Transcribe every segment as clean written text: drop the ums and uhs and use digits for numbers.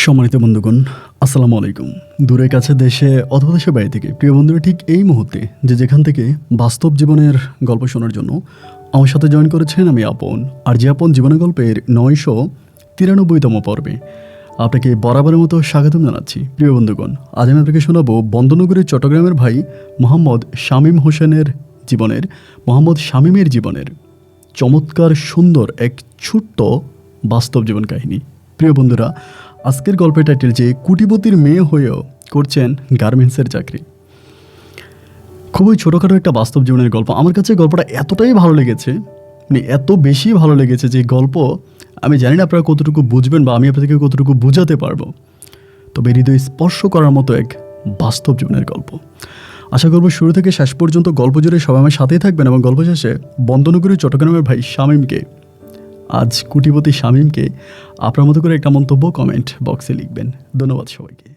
সম্মানিত বন্ধুগণ, আসসালামু আলাইকুম। দূরে কাছে দেশে অথবা দেশের বাইরে থেকে প্রিয় বন্ধুরা ঠিক এই মুহূর্তে যেখান থেকে বাস্তব জীবনের গল্প শোনার জন্য আমার সাথে জয়েন করেছেন আমি আপন। আর যে আপন জীবনের গল্পের 993তম পর্বে আপনাকে বরাবরের মতো স্বাগতম জানাচ্ছি। প্রিয় বন্ধুগণ, আজ আমি আপনাকে শোনাবো বন্দনগরীর চট্টগ্রামের ভাই মোহাম্মদ শামীম হোসেনের জীবনের চমৎকার সুন্দর এক ছোট্ট বাস্তব জীবন কাহিনী। প্রিয় বন্ধুরা, আজকের গল্পের টাইটেল যে কোটিপতির মেয়ে হয়েও করছেন গার্মেন্টসের চাকরি। খুবই ছোটোখাটো একটা বাস্তব জীবনের গল্প। আমার কাছে গল্পটা এতটাই ভালো লেগেছে, মানে এত বেশি ভালো লেগেছে যে গল্প আমি জানি না আপনারা কতটুকু বুঝবেন বা আমি আপনাদেরকে কতটুকু বোঝাতে পারবো, তবে হৃদয় স্পর্শ করার মতো এক বাস্তব জীবনের গল্প। আশা করব শুরু থেকে শেষ পর্যন্ত গল্প জুড়ে সবাই আমার সাথেই থাকবেন এবং গল্প শেষে বন্দনগরী চট্টগ্রামের ভাই শামীমকে, আজ কোটিপতি শামীমকে আপনার মতো করে একটা মন্তব্য কমেন্ট বক্সে লিখবেন। ধন্যবাদ সবাইকে।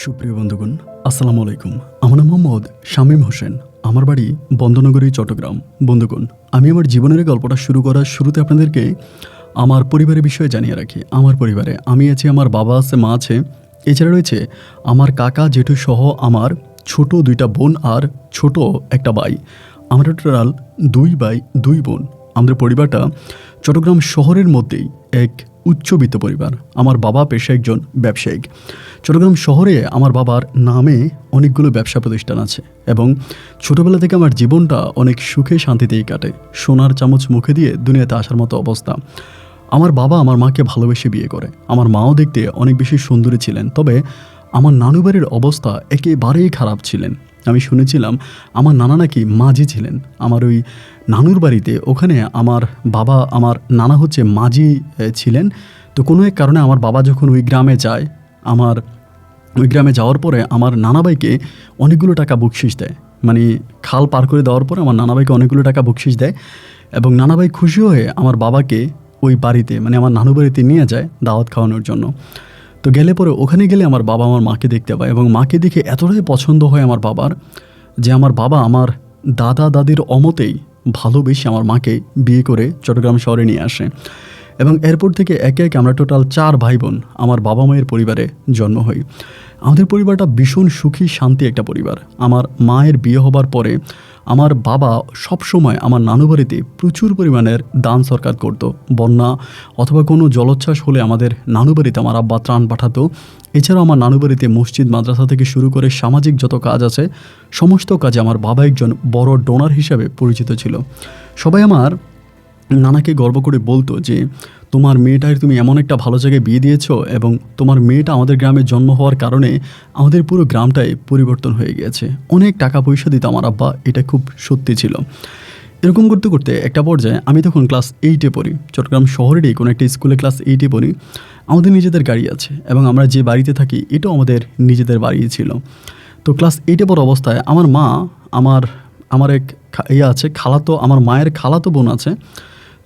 সুপ্রিয় বন্ধুগণ, আসসালামু আলাইকুম। আমার নাম মোহাম্মদ শামীম হোসেন, আমার বাড়ি বন্দনগরী চট্টগ্রাম। বন্ধুগণ, আমি আমার জীবনের গল্পটা শুরু করার শুরুতে আপনাদেরকে আমার পরিবারের বিষয়ে জানিয়ে রাখি। আমার পরিবারে আমি আছি, আমার বাবা আছে, মা আছে, এছাড়া রয়েছে আমার কাকা জেঠু সহ আমার ছোট 2টা বোন আর ছোট একটা ভাই। আমরা টোটাল 2 ভাই 2 বোন। আমাদের পরিবারটা চট্টগ্রাম শহরের মধ্যেই এক উচ্চবিত্ত পরিবার। আমার বাবা পেশায় একজন ব্যবসায়িক। চট্টগ্রাম শহরে আমার বাবার নামে অনেকগুলো ব্যবসা প্রতিষ্ঠান আছে এবং ছোটোবেলা থেকে আমার জীবনটা অনেক সুখে শান্তিতেই কাটে। সোনার চামচ মুখে দিয়ে দুনিয়াতে আসার মতো অবস্থা। আমার বাবা আমার মাকে ভালোবেসে বিয়ে করে। আমার মাও দেখতে অনেক বেশি সুন্দরী ছিলেন, তবে আমার নানু বাড়ির অবস্থা একেবারেই খারাপ ছিলেন। আমি শুনেছিলাম আমার নানা নাকি মাঝি ছিলেন। আমার ওই নানুর বাড়িতে ওখানে আমার নানা হচ্ছে মাঝি ছিলেন। তো কোনো এক কারণে আমার বাবা যখন ওই গ্রামে যায়, ওই গ্রামে যাওয়ার পরে আমার নানাভাইকে অনেকগুলো টাকা বকশিস দেয়। মানে খাল পার করে দেওয়ার পরে আমার নানাভাইকে অনেকগুলো টাকা বকশিস দেয় এবং নানাভাই খুশি হয়ে আমার বাবাকে ওই বাড়িতে, মানে আমার নানু বাড়িতে নিয়ে যায় দাওয়াত খাওয়ানোর জন্য। তো গেলে পরে ওখানে গেলে আমার বাবা আমার মাকে দেখতে পায় এবং মাকে দেখে এতটাই পছন্দ হয় আমার বাবার যে আমার বাবা আমার দাদা দাদির অমতেই ভালোবেসে আমার মাকে বিয়ে করে চট্টগ্রাম শহরে নিয়ে আসে এবং এরপর থেকে একে একে আমরা টোটাল 4 ভাই বোন আমার বাবা মায়ের পরিবারে জন্ম হই। আমাদের পরিবারটা ভীষণ সুখী শান্তি একটা পরিবার। আমার মায়ের বিয়ে হবার পরে আমার বাবা সবসময় আমার নানু বাড়িতে প্রচুর পরিমাণের দান সরকার করতো। বন্যা অথবা কোনো জলোচ্ছ্বাস হলে আমাদের নানু বাড়িতে আমার আব্বা ত্রাণ পাঠাতো। এছাড়াও আমার নানু বাড়িতে মসজিদ মাদ্রাসা থেকে শুরু করে সামাজিক যত কাজ আছে সমস্ত কাজে আমার বাবা একজন বড় ডোনার হিসাবে পরিচিত ছিল। সবাই আমার নানাকে গর্ব করে বলতো যে তোমার মেয়েটার তুমি এমন একটা ভালো জায়গায় বিয়ে দিয়েছো এবং তোমার মেয়েটা আমাদের গ্রামে জন্ম হওয়ার কারণে আমাদের পুরো গ্রামটাই পরিবর্তন হয়ে গিয়েছে। অনেক টাকা পয়সা দিত আমার আব্বা, এটা খুব সত্যি ছিল। এরকম করতে করতে একটা পর্যায়ে আমি তখন ক্লাস 8-এ পড়ি। চট্টগ্রাম শহরেরই কোনো একটা স্কুলে ক্লাস 8-এ পড়ি। আমাদের নিজেদের গাড়ি আছে এবং আমরা যে বাড়িতে থাকি এটাও আমাদের নিজেদের বাড়ি ছিল। তো ক্লাস 8-এ পড়া অবস্থায় আমার মা আমার এক আছে খালাতো, আমার মায়ের খালাতো বোন আছে।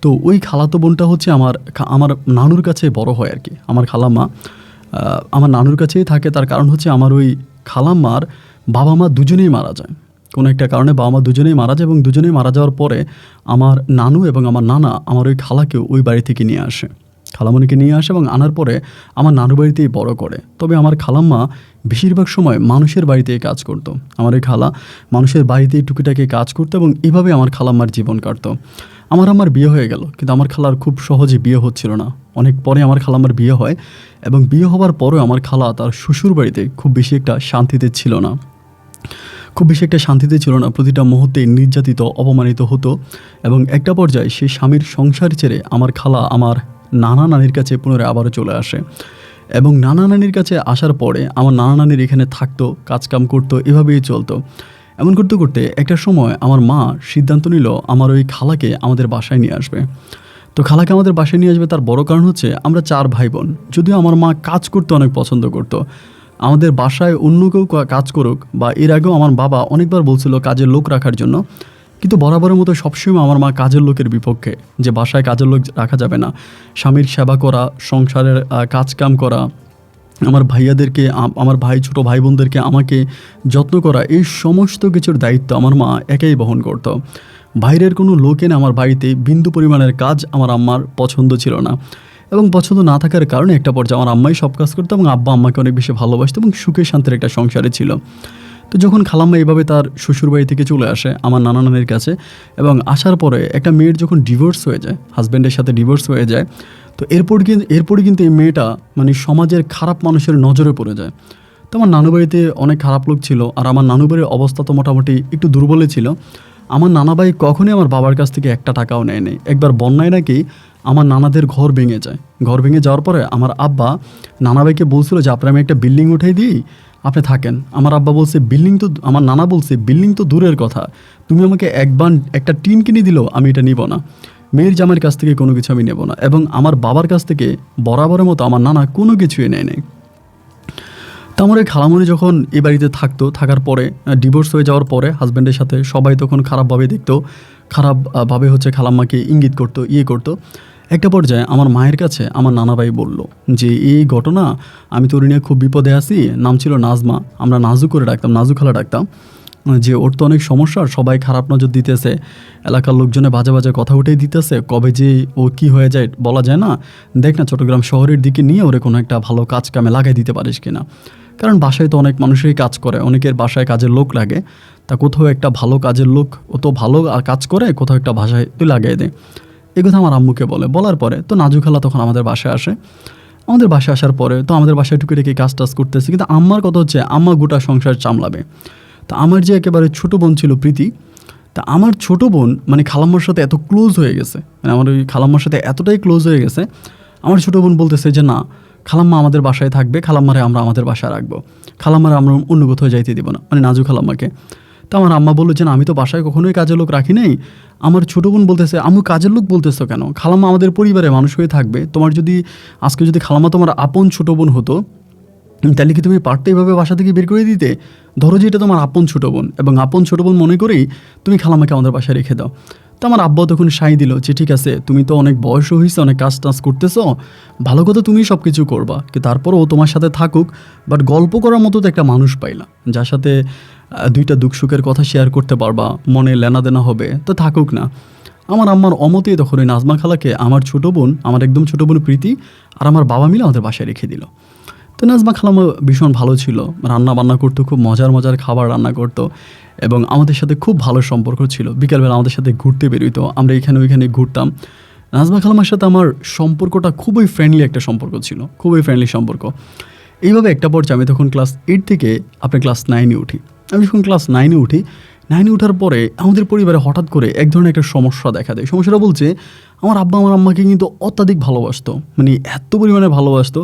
তো ওই খালাতো বোনটা হচ্ছে আমার নানুর কাছে বড় হয় আর কি। আমার খালাম্মা আমার নানুর কাছেই থাকে। তার কারণ হচ্ছে আমার ওই খালাম্মার বাবা মা দুজনেই মারা যায়। কোনো একটা কারণে বাবা মা দুজনেই মারা যায় এবং দুজনেই মারা যাওয়ার পরে আমার নানু এবং আমার নানা আমার ওই খালাকেও ওই বাড়ি থেকে নিয়ে আসে, খালামণিকে নিয়ে আসে এবং আনার পরে আমার নানু বাড়িতেই বড় করে। তবে আমার খালাম্মা বেশিরভাগ সময় মানুষের বাড়িতেই কাজ করতো। আমার ওই খালা মানুষের বাড়িতেই টুকিটাকি কাজ করতো এবং এভাবে আমার খালাম্মার জীবন কাটতো। আমার বিয়ে হয়ে গেল, কিন্তু আমার খালার খুব সহজে বিয়ে হচ্ছিল না। অনেক পরে আমার খালাম্মার বিয়ে হয় এবং বিয়ে হওয়ার পরেও আমার খালা তার শ্বশুর বাড়িতে খুব বেশি একটা শান্তিতে ছিল না। প্রতিটা মুহূর্তে নির্যাতিত, অপমানিত হতো এবং একটা পর্যায়ে সে স্বামীর সংসার ছেড়ে আমার খালা আমার নানা নানির কাছে পুনরায় আবারও চলে আসে এবং নানা নানির কাছে আসার পরে আমার নানা নানির এখানে থাকতো, কাজকাম করতো, এভাবেই চলতো। এমন করতে করতে একটা সময় আমার মা সিদ্ধান্ত নিল আমার ওই খালাকে আমাদের বাসায় নিয়ে আসবে। তো খালাকে আমাদের বাসায় নিয়ে আসবে তার বড় কারণ হচ্ছে আমরা 4 ভাই বোন। যদিও আমার মা কাজ করতে অনেক পছন্দ করতো, আমাদের বাসায় অন্য কেউ কাজ করুক বা এর আগেও আমার বাবা অনেকবার বলছিল কাজের লোক রাখার জন্য, কিন্তু বরাবরের মতো সবসময় আমার মা কাজের লোকের বিপক্ষে, যে বাসায় কাজের লোক রাখা যাবে না। স্বামীর সেবা করা, সংসারের কাজকাম করা, আমার ভাইয়াদেরকে, আমার ছোট ভাই বোনদেরকে আমাকে যত্ন করা, এই সমস্ত কিছুর দায়িত্ব আমার মা একাই বহন করত। বাইরের কোনো লোক এনে আমার বাড়িতে বিন্দু পরিমাণের কাজ আমার আম্মার পছন্দ ছিল না। এবং পছন্দ না থাকার কারণে একটা পর্যায়ে আমার আম্মাই সব কাজ করতো এবং আব্বা আম্মাকে অনেক বেশি ভালোবাসতো এবং সুখে শান্তির একটা সংসারে ছিল। তো যখন খালাম্মা এইভাবে তার শ্বশুরবাড়ি থেকে চলে আসে আমার নানা নানির কাছে, এবং আসার পরে একটা মেয়ের যখন ডিভোর্স হয়ে যায়, হাজব্যান্ডের সাথে ডিভোর্স হয়ে যায়, তো এরপরে কিন্তু এই মেয়েটা মানে সমাজের খারাপ মানুষের নজরে পড়ে যায়। তো আমার নানু বাড়িতে অনেক খারাপ লোক ছিল, আর আমার নানু বাড়ির অবস্থা তো মোটামুটি একটু দুর্বলই ছিল। আমার নানা ভাই কখনই আমার বাবার কাছ থেকে একটা টাকাও নেয় নেই। একবার বন্যায় নাকি আমার নানাদের ঘর ভেঙে যায়। ঘর ভেঙে যাওয়ার পরে আমার আব্বা নানা ভাইকে বলছিল যে আপনি আমি একটা বিল্ডিং উঠাই দিই, আপনি থাকেন। আমার আব্বা বলছে আমার নানা বলছে বিল্ডিং তো দূরের কথা, তুমি আমাকে একবার একটা টিন কিনে দিলেও আমি এটা নিব না, মেয়ের জামাইয়ের কাছ থেকে কোনো কিছু আমি নেব না। এবং আমার বাবার কাছ থেকে বরাবরের মতো আমার নানা কোনো কিছুই নেয় নেই। তো আমার ওই খালামণি যখন এই বাড়িতে থাকার পরে ডিভোর্স হয়ে যাওয়ার পরে হাজব্যান্ডের সাথে সবাই তখন খারাপভাবে দেখতো, খারাপভাবে হচ্ছে খালাম্মাকে ইঙ্গিত করতো। একটা পর্যায়ে আমার মায়ের কাছে আমার নানা ভাই বলল যে এই ঘটনা, আমি তোর নিয়ে খুব বিপদে আছি। নাম ছিল নাজমা, আমরা নাজু করে ডাকতাম, নাজু খালা ডাকতাম। যে ওর তো অনেক সমস্যা, সবাই খারাপ নজর দিতেছে, এলাকার লোকজনে বাজে বাজে কথা উঠেই দিতেছে, কবে যে ও কি হয়ে যায় বলা যায় না। দেখ না চট্টগ্রাম শহরের দিকে নিয়ে ওরে কোনো একটা ভালো কাজ কামে লাগাই দিতে পারিস কিনা, কারণ বাসায় তো অনেক মানুষই কাজ করে, অনেকের বাসায় কাজের লোক লাগে। তা কোথাও একটা ভালো কাজের লোক, ও তো ভালো কাজ করে, কোথাও একটা ভাষায় তুই লাগিয়ে দে। এই কথা আমার আম্মুকে বলার পরে তো নাজু খালা তখন আমাদের বাসায় আসে। আমাদের বাসায় আসার পরে তো আমাদের বাসায় টুকিটাকি কাজ টাজ করতেছে, কিন্তু আম্মার কথা হচ্ছে আম্মা গোটা সংসার চামলাবে। তা আমার যে একেবারে ছোটো বোন ছিল প্রীতি, তা আমার ছোটো বোন মানে খালাম্মার সাথে এত ক্লোজ হয়ে গেছে, মানে আমার ওই খালাম্মার সাথে এতটাই ক্লোজ হয়ে গেছে, আমার ছোটো বোন বলতেছে যে না, খালাম্মা আমাদের বাসায় থাকবে, খালাম্মারে আমরা আমাদের বাসায় রাখবো, খালাম্মারে আমরা অন্য কোথাও যাইতে দিব না, মানে নাজু খালাম্মাকে। তো আমার আম্মা বললো যে না, আমি তো বাসায় কখনোই কাজের লোক রাখি নাই। আমার ছোটো বোন বলতেছে আম্মু কাজের লোক বলতেছো কেন, খালাম্মা আমাদের পরিবারে মানুষ হয়ে থাকবে, তোমার যদি আজকে যদি খালাম্মা তোমার আপন ছোটো বোন হতো তাহলে কি তুমি পারতে এইভাবে বাসা থেকে বের করে দিতে? ধরো যে এটা তোমার আপন ছোটো বোন, এবং আপন ছোটো বোন মনে করেই তুমি খালাম্মাকে আমাদের বাসায় রেখে দাও। তো আমার আব্বা তখন সাই দিল যে ঠিক আছে, তুমি তো অনেক বয়সও হয়েছে, অনেক কাজ টাজ করতেছো, ভালো কথা তুমি সব কিছু করবা, কি তারপরও তোমার সাথে থাকুক, বাট গল্প করার মতো তো একটা মানুষ পাইলা যার সাথে দুইটা দুঃখ সুখের কথা শেয়ার করতে পারবা, মনে লেনাদেনা হবে, তো থাকুক না। আমার আম্মার অমতেই তখন ওই নাজমা খালাকে আমার ছোটো বোন, আমার একদম ছোটো বোন প্রীতি আর আমার বাবা মিলে আমাদের বাসায় রেখে দিল। তো নাজমা খালামা ভীষণ ভালো ছিল, রান্না বান্না করতো, খুব মজার মজার খাবার রান্না করতো, এবং আমাদের সাথে খুব ভালো সম্পর্ক ছিল। বিকালবেলা আমাদের সাথে ঘুরতে বেরোইতো, আমরা এখানে ওইখানে ঘুরতাম। নাজমা খালামার সাথে আমার সম্পর্কটা খুবই ফ্রেন্ডলি একটা সম্পর্ক ছিল, খুবই ফ্রেন্ডলি সম্পর্ক। এইভাবে একটা পর্যায়ে আমি তখন ক্লাস 8 থেকে আপনার ক্লাস 9-এ উঠি। আমি যখন ক্লাস 9-এ উঠি, 9-এ ওঠার পরে আমাদের পরিবারে হঠাৎ করে এক ধরনের একটা সমস্যা দেখা দেয়। সমস্যাটা বলছে আমার আব্বা আমার আম্মাকে কিন্তু অত্যাধিক ভালোবাসতো, মানে এত পরিমাণে ভালোবাসতো,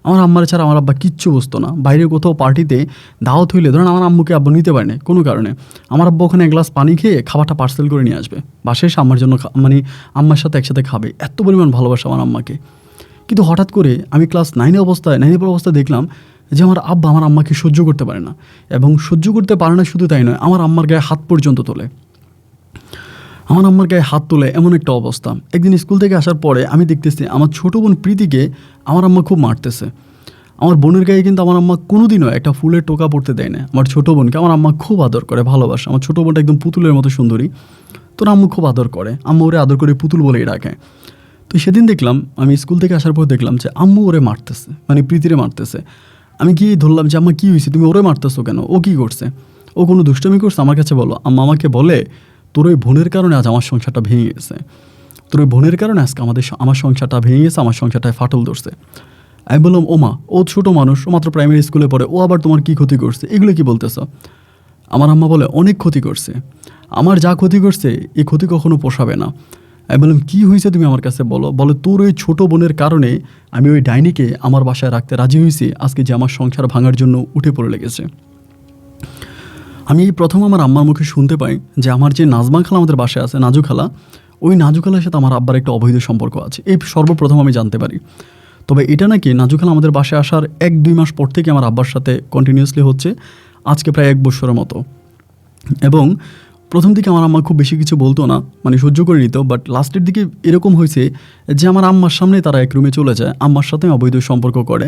আমার আম্মার ছাড়া আমার আব্বা কিচ্ছু বুঝতো না। বাইরে কোথাও পার্টিতে দাওয়াত হইলে ধরেন আমার আম্মুকে আব্বা নিতে পারে না কোনো কারণে, আমার আব্বা ওখানে এক গ্লাস পানি খেয়ে খাবারটা পার্সেল করে নিয়ে আসবে, বাসায় এসে আমার জন্য মানে আম্মার সাথে একসাথে খাবে, এত পরিমাণ ভালোবাসা আমার আম্মাকে। কিন্তু হঠাৎ করে আমি ক্লাস 9-এ অবস্থায় দেখলাম যে আমার আব্বা আমার আম্মাকে সহ্য করতে পারে না, এবং সহ্য করতে পারে না শুধু তাই নয়, আমার আম্মার গায়ে হাত পর্যন্ত তোলে। আমার আম্মার গায়ে হাত তোলে এমন একটা অবস্থা। একদিন স্কুল থেকে আসার পরে আমি দেখতেছি আমার ছোটো বোন প্রীতিকে আমার আম্মা খুব মারতেছে। আমার বোনের গায়ে কিন্তু আমার আম্মা কোনোদিনও একটা ফুলের টোকা পড়তে দেয় না। আমার ছোটো বোনকে আমার আম্মা খুব আদর করে, ভালোবাসে। আমার ছোটো বোনটা একদম পুতুলের মতো সুন্দরী, তোর আম্মু খুব আদর করে, আম্মু ওরে আদর করে পুতুল বলেই রাখে। তো সেদিন দেখলাম, আমি স্কুল থেকে আসার পর দেখলাম যে আম্মু ওরে মারতেছে, মানে প্রীতিরে মারতেছে। আমি গিয়ে ধরলাম যে আম্মা কী হয়েছে, তুমি ওরে মারতেছো কেন, ও কী করছে, ও কোনো দুষ্টামি করছে? আমার কাছে বলো। আম্মা আমাকে বলে তোর ওই বোনের কারণে আজ আমার সংসারটা ভেঙে গেছে, তোর ওই বোনের কারণে আজকে আমার সংসারটা ভেঙে গেছে, আমার সংসারটায় ফাটল ধরছে। আমি বললাম ও মা, ও ছোটো মানুষ, ও মাত্র প্রাইমারি স্কুলে পড়ে, ও আবার তোমার কী ক্ষতি করছে, এগুলো কি বলতেছ? আমার আম্মা বলে অনেক ক্ষতি করছে, আমার যা ক্ষতি করছে এই ক্ষতি কখনো পোষাবে না। আমি বললাম কী হয়েছে তুমি আমার কাছে বলো। বলে তোর ওই ছোটো বোনের কারণে আমি ওই ডাইনিকে আমার বাসায় রাখতে রাজি হয়েছি, আজকে যে আমার সংসার ভাঙার জন্য উঠে পড়ে লেগেছে। আমি এই প্রথম আমার আম্মার মুখে শুনতে পাই যে আমার যে নাজমা খালা আমাদের বাসায় আছে, নাজু খালা, ওই নাজু খালার সাথে আমার আব্বার একটা অবৈধ সম্পর্ক আছে, এই সর্বপ্রথম আমি জানতে পারি। তবে এটা নাকি নাজু খালা আমাদের বাসায় আসার 1-2 মাস পর থেকে আমার আব্বার সাথে কন্টিনিউয়াসলি হচ্ছে, আজকে প্রায় 1 বছরের মতো। এবং প্রথম দিকে আমার আম্মা খুব বেশি কিছু বলতো না, মানে সহ্য করে নিত, বাট লাস্টের দিকে এরকম হয়েছে যে আমার আম্মার সামনে তারা এক রুমে চলে যায়, আম্মার সাথে অবৈধ সম্পর্ক করে।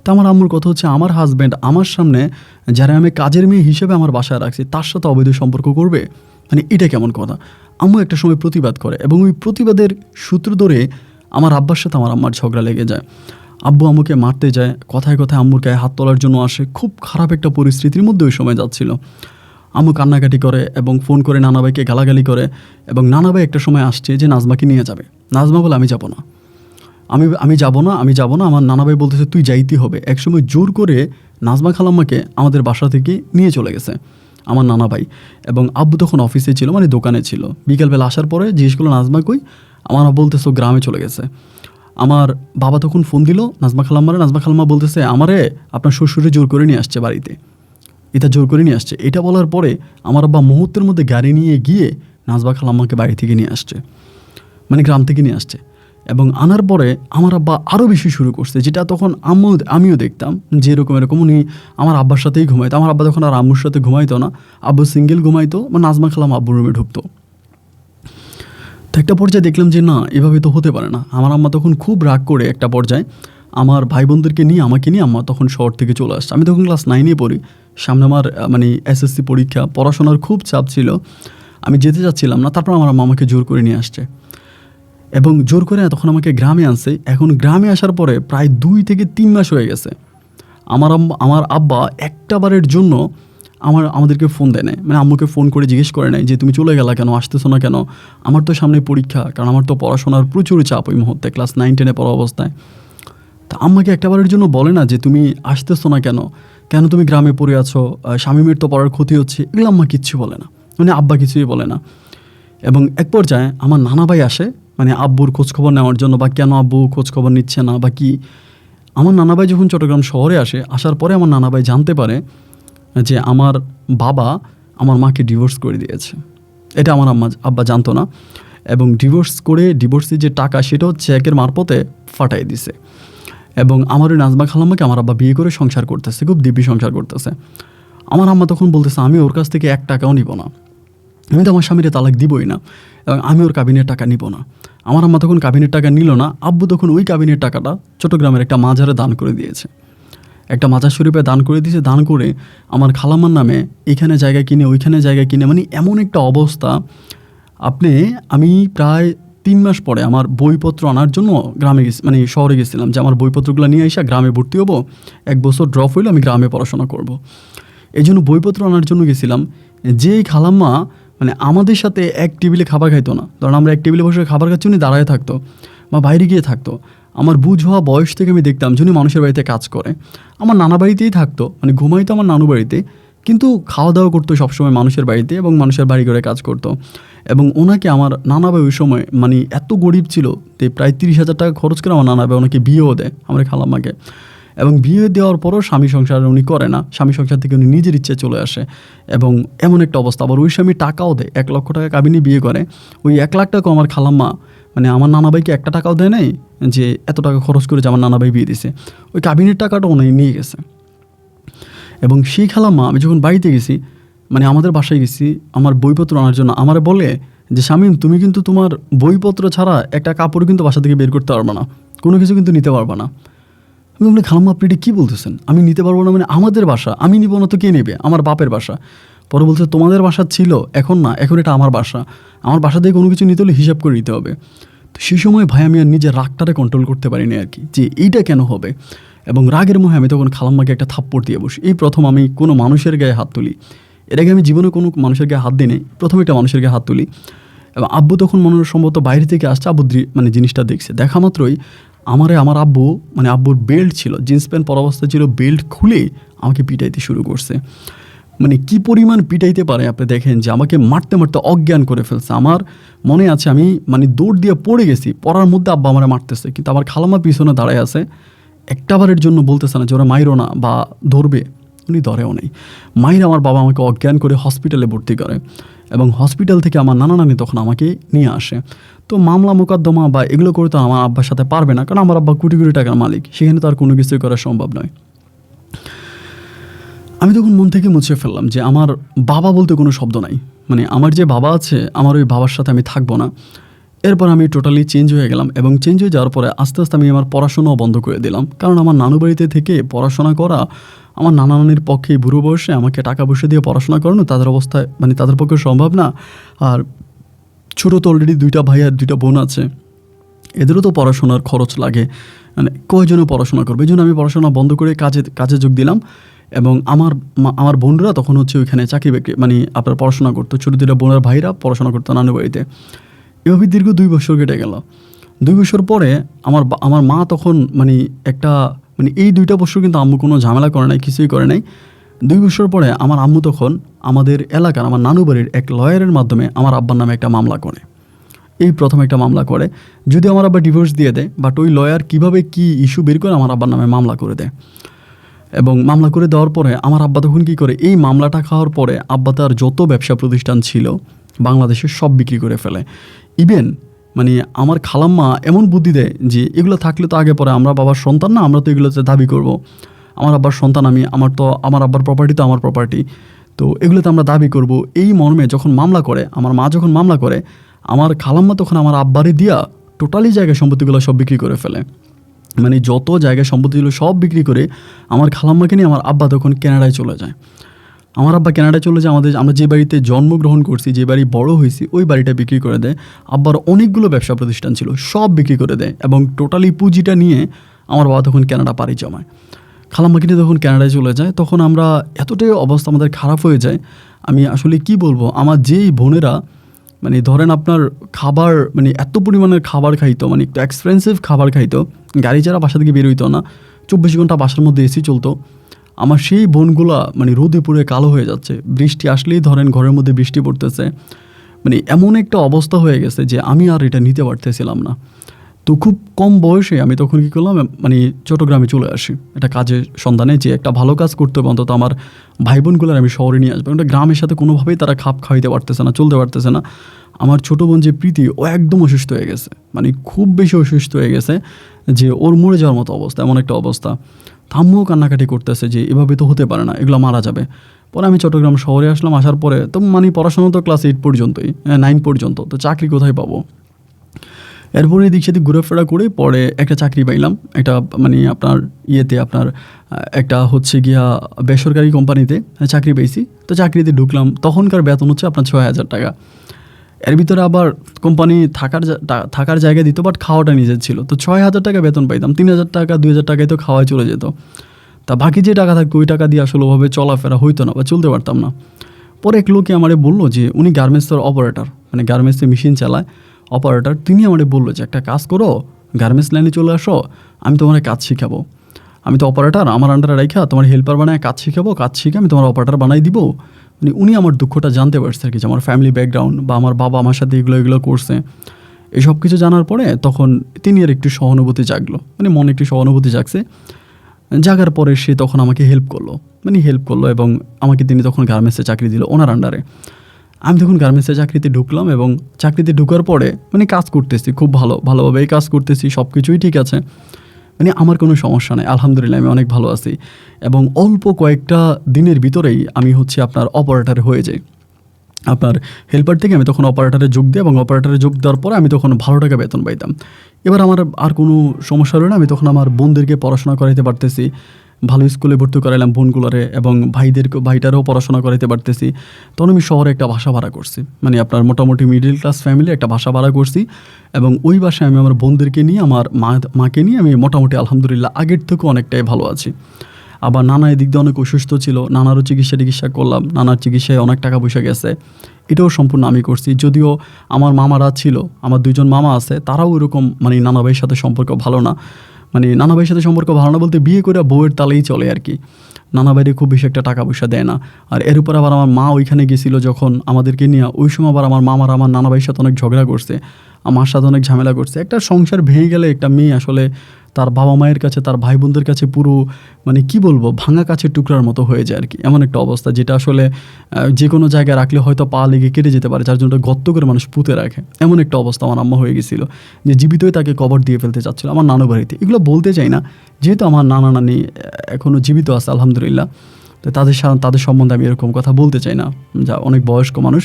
তো আমার আম্মুর কথা হচ্ছে আমার হাজব্যান্ড আমার সামনে, যারা আমি কাজের মেয়ে হিসেবে আমার বাসায় রাখছি, তার সাথে অবৈধ সম্পর্ক করবে, মানে এটা কেমন কথা? আম্মু একটা সময় প্রতিবাদ করে, এবং ওই প্রতিবাদের সূত্র ধরে আমার আব্বার সাথে আমার আম্মার ঝগড়া লেগে যায়। আব্বু আম্মুকে মারতে যায়, কথায় কথায় আম্মুর গায়ে হাত তোলার জন্য আসে। খুব খারাপ একটা পরিস্থিতির মধ্যে ওই সময় যাচ্ছিল। আম্মু কান্নাকাটি করে এবং ফোন করে নানাভাইকে গালাগালি করে, এবং নানাভাই একটা সময় আসছে যে নাজমাকে নিয়ে যাবে। নাজমা বলে আমি যাব না, আমি যাব না। আমার নানাভাই বলতেছে তুই যাইতে হবে। একসময় জোর করে নাজমা খালাম্মাকে আমাদের বাসা থেকে নিয়ে চলে গেছে আমার নানাভাই। এবং আব্বু তখন অফিসে ছিল, মানে দোকানে ছিল। বিকেলবেলা আসার পরে জিজ্ঞেস করলো নাজমা কই, আমার বলতেছে গ্রামে চলে গেছে। আমার বাবা তখন ফোন দিল নাজমা খালাম্মারে। নাজমা খালাম্মা বলতেছে আমারে আপনার শ্বশুরে জোর করে নিয়ে আসছে বাড়িতে, এটা জোর করে নিয়ে আসছে। এটা বলার পরে আমার আব্বা মুহূর্তের মধ্যে গাড়ি নিয়ে গিয়ে নাজমা খালাম্মাকে বাড়ি থেকে নিয়ে আসছে, মানে গ্রাম থেকে নিয়ে আসছে। এবং আনার পরে আমার আব্বা আরও বেশি শুরু করছে, যেটা তখন আমিও দেখতাম যে এরকম উনি আমার আব্বার সাথেই ঘুমাইতো। আমার আব্বা তখন আর আম্মুর সাথে ঘুমাইতো না, আব্বু সিঙ্গেল ঘুমাইতো, মানে নাজমা খালাম আব্বুর রুমে ঢুকতো। তো একটা পর্যায়ে দেখলাম যে না, এভাবে তো হতে পারে না। আমার আম্মা তখন খুব রাগ করে একটা পর্যায়ে আমার ভাই বোনদেরকে নিয়ে আমাকে নিয়ে আম্মা তখন শহর থেকে চলে আসছে। আমি তখন ক্লাস 9-এ পড়ি, সামনে আমার মানে এসএসসি পরীক্ষা, পড়াশোনার খুব চাপ ছিল, আমি যেতে চাচ্ছিলাম না। তারপর আমার আম্মা আমাকে জোর করে নিয়ে আসছে, এবং জোর করে তখন আমাকে গ্রামে আনছে। এখন গ্রামে আসার পরে প্রায় 2 থেকে 3 মাস হয়ে গেছে। আমার আব্বা একটা বারের জন্য আমাদেরকে ফোন দেয় নাই, মানে আম্মুকে ফোন করে জিজ্ঞেস করে নাই যে তুমি চলে গেলা কেন, আসতেছো না কেন। আমার তো সামনে পরীক্ষা, কারণ আমার তো পড়াশোনার প্রচুর চাপ ওই মুহূর্তে, ক্লাস 9-10-এ পড়া অবস্থায়। তা আম্মাকে একটা বারের জন্য বলে না যে তুমি আসতেছো না কেন তুমি গ্রামে পড়ে আছো, শামীমের তো পড়ার ক্ষতি হচ্ছে, এগুলো আম্মা কিচ্ছু বলে না, মানে আব্বা কিছুই বলে না। এবং এক পর্যায়ে আমার নানা ভাই আসে, মানে আব্বুর খোঁজখবর নেওয়ার জন্য, বা কেন আব্বু খোঁজখবর নিচ্ছে না বা কি। আমার নানা ভাই যখন চট্টগ্রাম শহরে আসার পরে আমার নানা ভাই জানতে পারে যে আমার বাবা আমার মাকে ডিভোর্স করে দিয়েছে। এটা আমার আব্বা জানতো না। এবং ডিভোর্সের যে টাকা সেটাও চেকের মারফতে ফাটাই দিছে। এবং আমার ওই নাজমা খালাম্মাকে আমার আব্বা বিয়ে করে সংসার করতেছে, খুব দিব্যি সংসার করতেছে। আমার আম্মা তখন বলতেছে আমি ওর কাছ থেকে 1 টাকাও নিব না, আমি তো আমার স্বামীরে তালাক দিবই না, এবং আমি ওর কাবিনের টাকা নিব না। আমার আম্মা তখন কাবিনের টাকা নিল না। আব্বু তখন ওই কাবিনের টাকাটা চট্টগ্রামের একটা মাজারে দান করে দিয়েছে, একটা মাজার শরীফে দান করে দিয়েছে। দান করে আমার খালাম্মার নামে এখানে জায়গা কিনে ওইখানে জায়গা কিনে, মানে এমন একটা অবস্থা। আমি প্রায় 3 মাস পরে আমার বইপত্র আনার জন্য গ্রামে গেছি, মানে শহরে গেছিলাম, যে আমার বইপত্রগুলো নিয়ে এসে গ্রামে ভর্তি হবো, 1 বছর ড্রপ হইলে আমি গ্রামে পড়াশোনা করব। এই জন্য বইপত্র আনার জন্য গেছিলাম। যেই খালাম্মা মানে আমাদের সাথে এক টেবিলে খাবার খাইতো না, ধরুন আমরা এক টেবিলে বসে খাবার খাচ্ছি, উনি দাঁড়ায় থাকতো বা বাইরে গিয়ে থাকতো। আমার বুঝ হওয়া বয়স থেকে আমি দেখতাম যে উনি মানুষের বাড়িতে কাজ করে, আমার নানা বাড়িতেই থাকতো, মানে ঘুমাইতো আমার নানু বাড়িতে, কিন্তু খাওয়া দাওয়া করতো সবসময় মানুষের বাড়িতে এবং মানুষের বাড়ি ঘরে কাজ করতো। এবং ওনাকে আমার নানা ভাই ওই সময় মানে এত গরিব ছিল যে প্রায় 30,000 টাকা খরচ করে আমার নানা ভাই ওনাকে বিয়েও দেয়, আমার খালাম্মাকে। এবং বিয়ে দেওয়ার পরও স্বামী সংসার উনি করে না, স্বামী সংসার থেকে উনি নিজের ইচ্ছে চলে আসে। এবং এমন একটা অবস্থা, আবার ওই স্বামী টাকাও দেয়, 1 লক্ষ টাকা কাবিনে বিয়ে করে। ওই 1 লাখ টাকা আমার খালাম্মা মানে আমার নানা ভাইকে 1 টাকাও দেয় নাই, যে এত টাকা খরচ করে যে আমার নানা ভাই বিয়ে দিছে। ওই কাবিনের টাকাটা উনি নিয়ে গেছে। এবং সেই খালাম্মা আমি যখন বাড়িতে গেছি, মানে আমাদের বাসায় গেছি আমার বইপত্র আনার জন্য, আমার বলে যে শামীম তুমি কিন্তু তোমার বইপত্র ছাড়া একটা কাপড় কিন্তু বাসা থেকে বের করতে পারবে না, কোনো কিছু কিন্তু নিতে পারবে না। আমি বলি খালাম্মা আপনি এটা কী বলতেছেন, আমি নিতে পারবো না মানে আমার বাসা, আমি নিব না তো কে নেবে, আমার বাপের বাসা। পরে বলছে তোমাদের বাসা ছিল, এখন না, এখন এটা আমার বাসা, আমার বাসা থেকে কোনো কিছু নিতে হলে হিসাব করে নিতে হবে। তো সেই সময় ভাই আমি আর নিজের রাগটারে কন্ট্রোল করতে পারিনি আর কি, যে এইটা কেন হবে। এবং রাগের মোহে আমি তখন খালাম্মাকে একটা থাপ্পড় দিয়ে বসি। এই প্রথম আমি কোনো মানুষের গায়ে হাত তুলি, এর আগে আমি জীবনে কোনো মানুষের গায়ে হাত দিই নাই, প্রথম একটা মানুষের গায়ে হাত তুলি। এবং আব্বু তখন মনে সম্ভবত বাইরে থেকে আসছে, আব্বু মানে জিনিসটা দেখছে, দেখা মাত্রই আমার আব্বু মানে আব্বুর বেল্ট ছিল, জিন্স প্যান্ট পরা অবস্থা ছিল, বেল্ট খুলে আমাকে পিটাইতে শুরু করছে। মানে কি পরিমাণ পিটাইতে পারে আপনি দেখেন, যে আমাকে মারতে মারতে অজ্ঞান করে ফেলছে। আমার মনে আছে আমি মানে দৌড় দিয়ে পড়ে গেছি, পড়ার মধ্যে আব্বা আমার মারতেছে, কিন্তু আমার খালাম্মা পিছনে দাঁড়ায় আছে, একটাবারের জন্য বলতেছে না যে ওরা মাইরো না বা ধরবে, উনি ধরেও নেই। মায়ের আমার বাবা আমাকে অজ্ঞান করে হসপিটালে ভর্তি করে, এবং হসপিটাল থেকে আমার নানা নানি তখন আমাকে নিয়ে আসে। তো মামলা মোকদ্দমা বা এগুলো করে তো আমার আব্বার সাথে পারবে না, কারণ আমার আব্বা কোটি কোটি টাকার মালিক, সেখানে তো আর কোনো কিছুই করা সম্ভব নয়। আমি তখন মন থেকে মুছে ফেললাম যে আমার বাবা বলতে কোনো শব্দ নাই, মানে আমার যে বাবা আছে আমার ওই বাবার সাথে আমি থাকবো না। এরপর আমি টোটালি চেঞ্জ হয়ে গেলাম, এবং চেঞ্জ হয়ে যাওয়ার পরে আস্তে আস্তে আমি আমার পড়াশোনাও বন্ধ করে দিলাম, কারণ আমার নানু বাড়িতে থেকে পড়াশোনা করা আমার নানা নানির পক্ষে বুড়ো বয়সে আমাকে টাকা পয়সা দিয়ে পড়াশোনা করানো তাদের অবস্থায় মানে তাদের পক্ষে সম্ভব না। আর ছোটো তো অলরেডি 2টা ভাই আর 2টা বোন আছে, এদেরও তো পড়াশোনার খরচ লাগে, মানে কয়জনে পড়াশোনা করবে, এই জন্য আমি পড়াশোনা বন্ধ করে কাজে যোগ দিলাম। এবং আমার বোনরা তখন হচ্ছে ওইখানে চাকরি বাকরি মানে আপনার পড়াশোনা করতো, ছোটো দুটো বোনের ভাইরা পড়াশোনা করতো নানু বাড়িতে। এভাবে দীর্ঘ 2 বছর কেটে গেল। 2 বছর পরে আমার মা তখন মানে একটা মানে এই 2টা বছর কিন্তু আম্মু কোনো ঝামেলা করে নাই, কিছুই করে নাই। 2 বছর পরে আমার আম্মু তখন আমাদের এলাকার আমার নানু বাড়ির এক লয়ারের মাধ্যমে আমার আব্বার নামে একটা মামলা করে। এই প্রথম একটা মামলা করে, যদি আমার আব্বা ডিভোর্স দিয়ে দেয়, বাট ওই লয়ার কীভাবে কী ইস্যু বের করে আমার আব্বার নামে মামলা করে দেয়। এবং মামলা করে দেওয়ার পরে আমার আব্বা তখন কী করে, এই মামলাটা খাওয়ার পরে আব্বা তার যত ব্যবসা প্রতিষ্ঠান ছিল বাংলাদেশে সব বিক্রি করে ফেলে। ইভেন মানে আমার খালাম্মা এমন বুদ্ধি দেয় যে এগুলো থাকলে তো আগে পরে আমরা বাবার সন্তান না, আমরা তো এগুলোতে দাবি করব, আমার আব্বার সন্তান আমি, আমার আব্বার প্রপার্টি তো আমার প্রপার্টি, তো এগুলোতে আমরা দাবি করব। এই মর্মে যখন মামলা করে, আমার মা যখন মামলা করে, আমার খালাম্মা তখন আমার আব্বারে দিয়া টোটালি জায়গা সম্পত্তিগুলো সব বিক্রি করে ফেলে। মানে যত জায়গা সম্পত্তিগুলো সব বিক্রি করে আমার খালাম্মাকে নিয়ে আমার আব্বা তখন কানাডায় চলে যায়। আমার আব্বা কানাডায় চলে যায়, আমরা যে বাড়িতে জন্মগ্রহণ করছি, যে বাড়ি বড় হয়েছি, ওই বাড়িটা বিক্রি করে দেয়। আব্বার অনেকগুলো ব্যবসা প্রতিষ্ঠান ছিল, সব বিক্রি করে দেয় এবং টোটালি পুঁজিটা নিয়ে আমার বাবা তখন কানাডা পাড়ি জমায়। খালাম্মাকে নিয়ে তখন কানাডায় চলে যায়। তখন আমরা এতটাই অবস্থা আমাদের খারাপ হয়ে যায়, আমি আসলে কি বলবো, আমার যেই বোনেরা মানে ধরেন আপনার খাবার মানে এত পরিমাণের খাবার খাইতো, মানে একটু এক্সপেন্সিভ খাবার খাইতো, গাড়ি ছাড়া বাসা থেকে বের হইতো না, 24 ঘন্টা বাসার মধ্যে এসি চলতো। আমার সেই বোনগুলা মানে রোদে পুড়ে কালো হয়ে যাচ্ছে, বৃষ্টি আসলেই ধরেন ঘরের মধ্যে বৃষ্টি পড়তেছে, মানে এমন একটা অবস্থা হয়ে গেছে যে আমি আর এটা নিতে পারতেছিলাম না। তো খুব কম বয়সে আমি তখন কী করলাম, মানে চট্টগ্রামে চলে আসি একটা কাজের সন্ধানে, যে একটা ভালো কাজ করতে হবে, অন্তত আমার ভাই বোনগুলোর আমি শহরে নিয়ে আসবো। একটা গ্রামের সাথে কোনোভাবেই তারা খাপ খাওয়াইতে পারতেছে না, চলতে পারতেছে না। আমার ছোটো বোন যে প্রীতি, ও একদম অসুস্থ হয়ে গেছে, মানে খুব বেশি অসুস্থ হয়ে গেছে, যে ওর মরে যাওয়ার মতো অবস্থা, এমন একটা অবস্থা। আম্মুও কান্নাকাটি করতেছে যে এভাবে তো হতে পারে না, এগুলো মারা যাবে। পরে আমি চট্টগ্রাম শহরে আসলাম, আসার পরে তো মানে পড়াশোনা তো ক্লাস 8 পর্যন্তই, 9 পর্যন্ত, তো চাকরি কোথায় পাবো। এরপরে এদিক সেদিক ঘুরেফেরা করে পরে একটা চাকরি পাইলাম, একটা মানে আপনার আপনার একটা হচ্ছে গিয়া বেসরকারি কোম্পানিতে চাকরি পেয়েছি। তো চাকরিতে ঢুকলাম, তখনকার বেতন হচ্ছে আপনার 6,000 টাকা। এর ভিতরে আবার কোম্পানি থাকার জায়গা দিত, বাট খাওয়াটা নিজের ছিল। তো 6,000 টাকা বেতন পাইতাম, 3,000 টাকা 2,000 টাকায় তো খাওয়াই চলে যেত। তা বাকি যে টাকা থাকতো ওই টাকা দিয়ে আসলে ওভাবে চলাফেরা হইতো না বা চলতে পারতাম না। পরে এক লোকে আমারে বললো যে উনি গার্মেন্টসের অপারেটর, মানে গার্মেন্টসে মেশিন চালায়, অপারেটর। তিনি আমারে বললো যে একটা কাজ করো, গার্মেন্টস লাইনে চলে আসো, আমি তোমার কাজ শিখাবো। আমি তো অপারেটর, আমার আন্ডারে রাখা তোমার হেল্পার বানায় কাজ শিখাবো, কাজ শিখে আমি তোমার অপারেটর বানাই দিব। মানে উনি আমার দুঃখটা জানতে পারছে আর কি, যে আমার ফ্যামিলি ব্যাকগ্রাউন্ড বা আমার বাবা আমার সাথে এগুলো করছে, এই সব কিছু জানার পরে তখন তিনি আর একটু সহানুভূতি জাগলো, মানে মনে একটু সহানুভূতি জাগছে। জাগার পরে সে তখন আমাকে হেল্প করলো এবং আমাকে তিনি তখন গার্মেন্টসে চাকরি দিল ওনার আন্ডারে। আমি তখন গার্মেন্টসে চাকরিতে ঢুকলাম এবং চাকরিতে ঢুকার পরে মানে কাজ করতেছি, খুব ভালোভাবেই কাজ করতেছি, সব কিছুই ঠিক আছে, মানে আমার কোনো সমস্যা নেই, আলহামদুলিল্লাহ আমি অনেক ভালো আছি। এবং অল্প কয়েকটা দিনের ভিতরেই আমি হচ্ছে আপনার অপারেটর হয়ে যাই। আপনার হেল্পার থেকে আমি তখন অপারেটরে যোগ দিই এবং অপারেটরে যোগ দেওয়ার পরে আমি তখন ভালো টাকা বেতন পাইতাম। এবার আমার আর কোনো সমস্যা হলো না, আমি তখন আমার বোনদেরকে পড়াশোনা করাইতে পারতেছি, ভালো স্কুলে ভর্তি করাইলাম বোনগুলোরে, এবং ভাইটারও পড়াশোনা করাইতে পারতেছি। তখন আমি শহরে একটা বাসা ভাড়া করছি, মানে আপনার মোটামুটি মিডল ক্লাস ফ্যামিলি একটা বাসা ভাড়া করছি, এবং ওই বাসায় আমি আমার বোনদেরকে নিয়ে আমার মাকে নিয়ে আমি মোটামুটি আলহামদুলিল্লাহ আগের থেকেও অনেকটাই ভালো আছি। আবার নানা এদিক দিয়ে অনেক অসুস্থ ছিল, নানারও চিকিৎসা করলাম, নানার চিকিৎসায় অনেক টাকা পয়সা গেছে, এটাও সম্পূর্ণ আমি করছি। যদিও আমার মামারা ছিল, আমার 2জন মামা আছে, তারাও এরকম মানে নানা ভাইয়ের সাথে সম্পর্ক ভালো না, মানে নানা ভাইয়ের সাথে সম্পর্ক ভালো না বলতে বিয়ে করে বউয়ের তালেই চলে আর কি, নানা ভাইরে খুব বেশি একটা টাকা পয়সা দেয় না। আর এর উপর আবার আমার মা ওইখানে গেছিলো যখন আমাদেরকে নিয়ে, ওই সময় আবার আমার মামারা আমার নানা ভাইয়ের সাথে অনেক ঝগড়া করছে, আমার সাথে অনেক ঝামেলা করছে। একটা সংসার ভেঙে গেলে একটা মেয়ে আসলে তার বাবা মায়ের কাছে, তার ভাই বোনদের কাছে পুরো মানে কি বলবো, ভাঙা কাছের টুকরার মতো হয়ে যায় আর কি, এমন একটা অবস্থা, যেটা আসলে যে কোনো জায়গায় রাখলে হয়তো পা লেগে কেটে যেতে পারে, যার জন্য গর্ত করে মানুষ পুঁতে রাখে, এমন একটা অবস্থা আমার আম্মা হয়ে গেছিলো, যে জীবিতই তাকে কবর দিয়ে ফেলতে চাচ্ছিলো আমার নানু বাড়িতে। এগুলো বলতে চাই না, যেহেতু আমার নানা নানি এখনও জীবিত আছে আলহামদুলিল্লাহ, তো তাদের সম্বন্ধে আমি এরকম কথা বলতে চাই না, যা অনেক বয়স্ক মানুষ।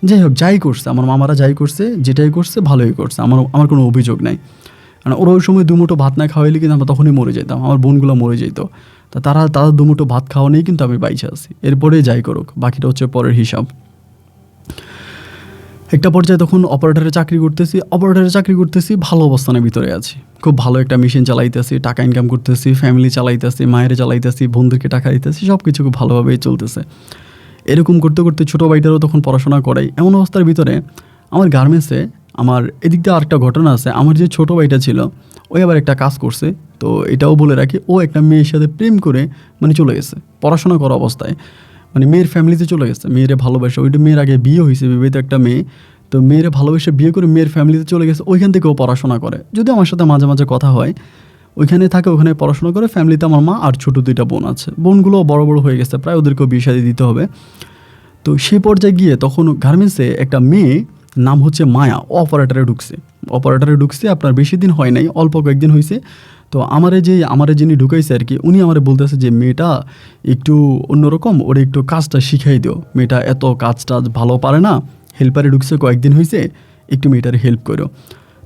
যাই হোক, যাই করছে আমার মামারা, যাই করছে যেটাই করছে ভালোই করছে, আমার কোনো অভিযোগ নাই। কারণ ওরা ওই সময় 2 মুঠো ভাত না খাওয়াইলে কিন্তু আমরা তখনই মরে যেতাম, আমার বোনগুলো মরে যেত। তা তাদের 2 মুঠো ভাত খাওয়া নেই কিন্তু আমি বাইচে আছি, এরপরে যাই করুক, বাকিটা হচ্ছে পরের হিসাব। একটা পর্যায়ে তখন অপারেটরে চাকরি করতেছি, ভালো অবস্থানের ভিতরে আছি, খুব ভালো একটা মেশিন চালাইতেছি, টাকা ইনকাম করতেছি, ফ্যামিলি চালাইতেছি, মায়ের চালাইতেছি, বন্ধুকে টাকা দিতেছি, সব কিছু খুব ভালোভাবেই চলতেছে। এরকম করতে করতে ছোটো ভাইটারও তখন পড়াশোনা করাই। এমন অবস্থার ভিতরে আমার গার্মেন্টসে আমার এদিক দিয়ে আরেকটা ঘটনা আছে। আমার যে ছোটো ভাইটা ছিল ওই আবার একটা কাজ করছে, তো এটাও বলে রাখি, ও একটা মেয়ের সাথে প্রেম করে চলে গেছে পড়াশোনা করা অবস্থায়, মেয়ের ফ্যামিলিতে চলে গেছে, মেয়েরে ভালোবাসে। ওইটা মেয়ের আগে বিয়ে হয়েছে, বিবাহিত একটা মেয়ে, তো মেয়েরে ভালোবেসে বিয়ে করে মেয়ের ফ্যামিলিতে চলে গেছে, ওইখান থেকে ও পড়াশোনা করে। যদি আমার সাথে মাঝে মাঝে কথা হয়, ওইখানে থাকে, ওখানে পড়াশোনা করে। ফ্যামিলিতে আমার মা আর ছোটো 2টা বোন আছে, বোনগুলো বড় বড় হয়ে গেছে, প্রায় ওদেরকেও বিয়ে শাদী দিতে হবে। তো সেই পর্যায়ে গিয়ে তখন গার্মেন্টসে একটা মেয়ে, নাম হচ্ছে মায়া, অপারেটরে ঢুকছে। আপনার বেশি দিন হয় নাই, অল্প কয়েকদিন হয়েছে। তো আমারে যিনি ঢুকাইছে আর কি, উনি আমারে বলতেছে যে মেয়েটা একটু অন্যরকম, ওরা একটু কাজটা শিখাই দিও, মেয়েটা এত কাজ ভালো পারে না, হেল্পারে ঢুকছে, কয়েকদিন হয়েছে, একটু মেয়েটারে হেল্প করো।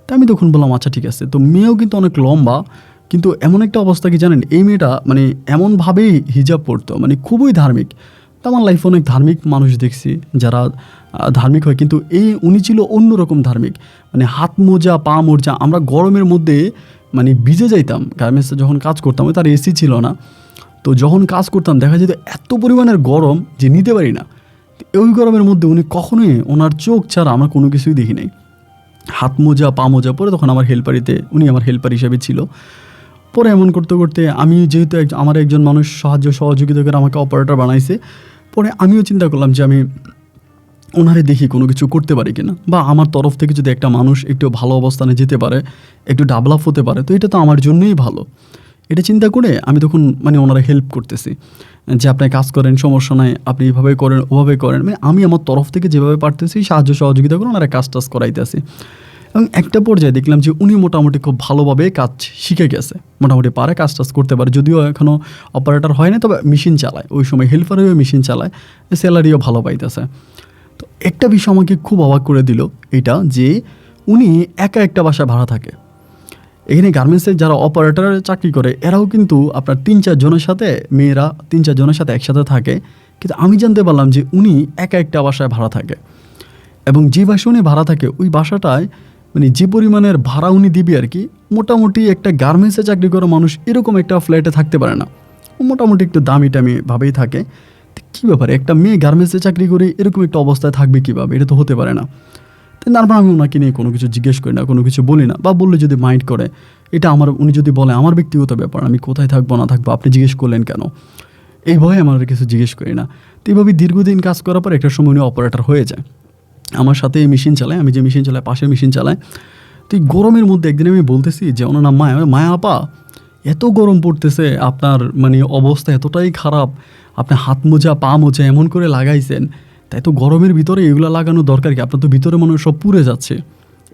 তা আমি তখন বললাম আচ্ছা ঠিক আছে। তো মেয়েও কিন্তু অনেক লম্বা, কিন্তু এমন একটা অবস্থা কি জানেন, এই মেয়েটা এমনভাবেই হিজাব পড়তো, খুবই ধার্মিক। তো আমার লাইফে অনেক ধার্মিক মানুষ দেখছি যারা ধার্মিক হয়, কিন্তু উনি ছিল অন্যরকম ধার্মিক। হাত মোজা, পা মোজা, আমরা গরমের মধ্যে ভিজে যাইতাম। গার্মেন্টসে যখন কাজ করতাম, তার এসি ছিল না, তো যখন কাজ করতাম দেখা যেত এত পরিমাণের গরম যে নিতে পারি না। ওই গরমের মধ্যে উনি কখনোই, ওনার চোখ ছাড়া আমরা কোনো কিছুই দেখি নাই, হাত মোজা, পা মোজা পরে তখন উনি আমার হেল্পার হিসেবে ছিল। পরে এমন করতে করতে আমি যেহেতু আমার একজন মানুষ সহযোগিতা করে আমাকে অপারেটর বানাইছে, পরে আমিও চিন্তা করলাম যে আমি ওনারে দেখি কোনো কিছু করতে পারি কিনা, বা আমার তরফ থেকে যদি একটা মানুষ একটু ভালো অবস্থানে যেতে পারে, একটু ডেভেলপ হতে পারে, তো এটা তো আমার জন্যই ভালো। এটা চিন্তা করে আমি তখন ওনারা হেল্প করতেছি যে আপনি কাজ করেন, সমস্যা নাই, আপনি এইভাবে করেন, ওভাবে করেন, আমি আমার তরফ থেকে যেভাবে পারতেছি সহযোগিতা করে ওনারা কাজ করাইতেছি। এবং একটা পর্যায়ে দেখলাম যে উনি মোটামুটি খুব ভালোভাবে কাজ শিখে গেছে, মোটামুটি পারে, কাজ করতে পারে। যদিও এখনও অপারেটর হয় না, তবে মেশিন চালায়, ওই সময় হেল্পার হয়ে মেশিন চালায়, স্যালারিও ভালো পাইতেছে। তো একটা বিষয় আমাকে খুব অবাক করে দিল, এটা যে উনি একা একটা বাসায় ভাড়া থাকে। এখানে গার্মেন্টসে যারা অপারেটর চাকরি করে এরাও কিন্তু আপনার 3-4 জনের সাথে, মেয়েরা 3-4 জনের সাথে একসাথে থাকে, কিন্তু আমি জানতে পারলাম যে উনি একা একটা বাসায় ভাড়া থাকে। এবং যে বাসায় উনি ভাড়া থাকে, ওই বাসাটায় যে পরিমাণের ভাড়া উনি দিবে আর কি, মোটামুটি একটা গার্মেন্টসে চাকরি করা মানুষ এরকম একটা ফ্ল্যাটে থাকতে পারে না, মোটামুটি একটু দামি ভাবেই থাকে। কী ব্যাপারে, একটা মেয়ে গার্মেন্টসে চাকরি করে এরকম একটা অবস্থায় থাকবে কীভাবে, এটা তো হতে পারে না। তারপর আমি ওনাকে নিয়ে কোনো কিছু জিজ্ঞেস করি না, কোনো কিছু বলি না, বা বললে যদি মাইন্ড করে, এটা উনি যদি বলে আমার ব্যক্তিগত ব্যাপার, আমি কোথায় থাকবো না থাকবো, আপনি জিজ্ঞেস করলেন কেন, এই ভয়ে আমার কিছু জিজ্ঞেস করি না। তো এইভাবে দীর্ঘদিন কাজ করার পর একটা সময় উনি অপারেটর হয়ে যায়, আমার সাথে এই মেশিন চালায়, আমি যে মেশিন চালাই পাশের মেশিন চালায়। তো এই গরমের মধ্যে একদিন আমি বলতেছি যে ওনার নাম মায়া আপা, এত গরম পড়তেছে, আপনার অবস্থা এতটাই খারাপ, আপনি হাত মোজা, পা মোজা এমন করে লাগাইছেন, তাই তো গরমের ভিতরে এগুলো লাগানো দরকার কি, আপনার তো ভিতরে মনে হয় সব পুড়ে যাচ্ছে,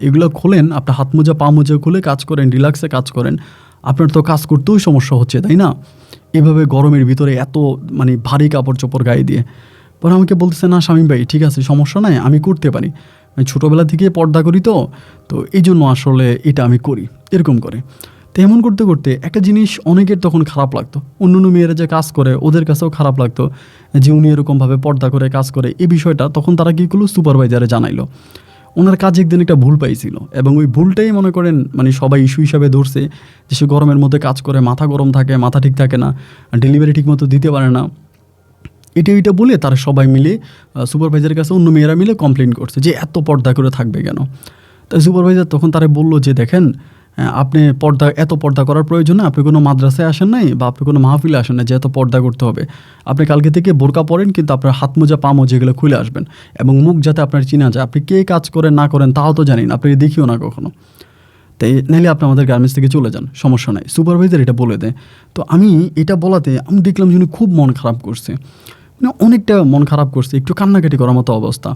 এগুলো খোলেন, আপনার হাত মোজা, পা মোজা খুলে কাজ করেন, রিল্যাক্সে কাজ করেন, আপনার তো কাজ করতেও সমস্যা হচ্ছে, তাই না? এভাবে গরমের ভিতরে এত ভারী কাপড় চোপড় গায়ে দিয়ে। পরে আমাকে বলতেছে না শামীম ভাই, ঠিক আছে, সমস্যা নাই, আমি করতে পারি, আমি ছোটোবেলা থেকে পর্দা করি, তো এই জন্য আসলে এটা আমি করি, এরকম করে। তো এমন করতে করতে একটা জিনিস অনেকের তখন খারাপ লাগতো, অন্য মেয়েরা যে কাজ করে ওদের কাছেও খারাপ লাগতো যে উনি এরকমভাবে পর্দা করে কাজ করে। এই বিষয়টা তখন তারা কী করলো, সুপারভাইজারে জানাইলো। ওনার কাজে একদিন একটা ভুল পাইছিল, এবং ওই ভুলটাই মনে করেন সবাই ইস্যু হিসাবে ধরছে, যে সে গরমের মধ্যে কাজ করে, মাথা গরম থাকে, মাথা ঠিক থাকে না, ডেলিভারি ঠিক মতো দিতে পারে না, এটা বলে তারা সবাই মিলে সুপারভাইজারের কাছে অন্য মেয়েরা মিলে কমপ্লেন করছে যে এত পর্দা করে থাকবে কেন। তাই সুপারভাইজার তখন তারা বললো যে দেখেন, আপনি এত পর্দা করার প্রয়োজন না, আপনি কোনো মাদ্রাসায় আসেন নাই, বা আপনি কোনো মাহফিলে আসেন না যে এত পর্দা করতে হবে, আপনি কালকে থেকে বোরকা পরেন, কিন্তু আপনার হাত মোজা, পা মোজা এগুলো খুলে আসবেন, এবং মুখ যাতে আপনার চিনা যায়, আপনি কে কাজ করেন না করেন তাও তো জানেন, আপনি দেখিও না কখনো, তাই নাহলে আপনি আমাদের গার্মেন্টস থেকে চলে যান, সমস্যা নাই। সুপারভাইজার এটা বলে দেয়। তো আমি এটা বলাতে আমি দেখলাম যে উনি খুব মন খারাপ করছে, অনেকটা মন খারাপ করছে, একটু কান্নাকাটি করার মতো অবস্থা।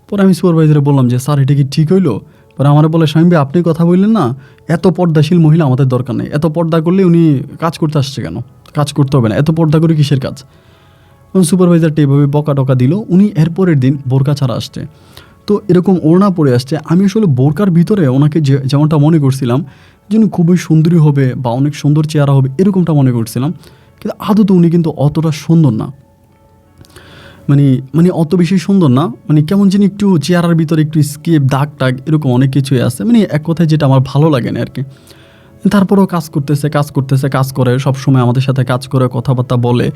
পরে আমি সুপারভাইজারে বললাম যে স্যার, এটা কি ঠিক হইলো? পরে আমার বলে, শামীম ভাই আপনি কথা বললেন না, এত পর্দাশীল মহিলা আমাদের দরকার নেই, এত পর্দা করলে উনি কাজ করতে আসছে কেন, কাজ করতে হবে না, এত পর্দা করে কিসের কাজ। সুপারভাইজারটা এভাবে বকা টকা দিল। উনি এরপরের দিন বোরকা ছাড়া আসছে, তো এরকম ওড়না পরে আসছে। আমি আসলে বোরকার ভিতরে ওনাকে যেমনটা মনে করছিলাম যে উনি খুবই সুন্দরী হবে বা অনেক সুন্দর চেহারা হবে, এরকমটা মনে করছিলাম, কিন্তু আদৌ উনি কিন্তু অতটা সুন্দর না। মানে মানে অত বেশি সুন্দর না, মানে কেমন যেন একটু চেহারার ভিতরে একটু স্কেপ দাগ টাগ এরকম অনেক কিছুই আছে, মানে এক কথায় যেটা আমার ভালো লাগে না আর কি। তারপরেও কাজ করে, সবসময় আমাদের সাথে কাজ করে, কথাবার্তা বলে,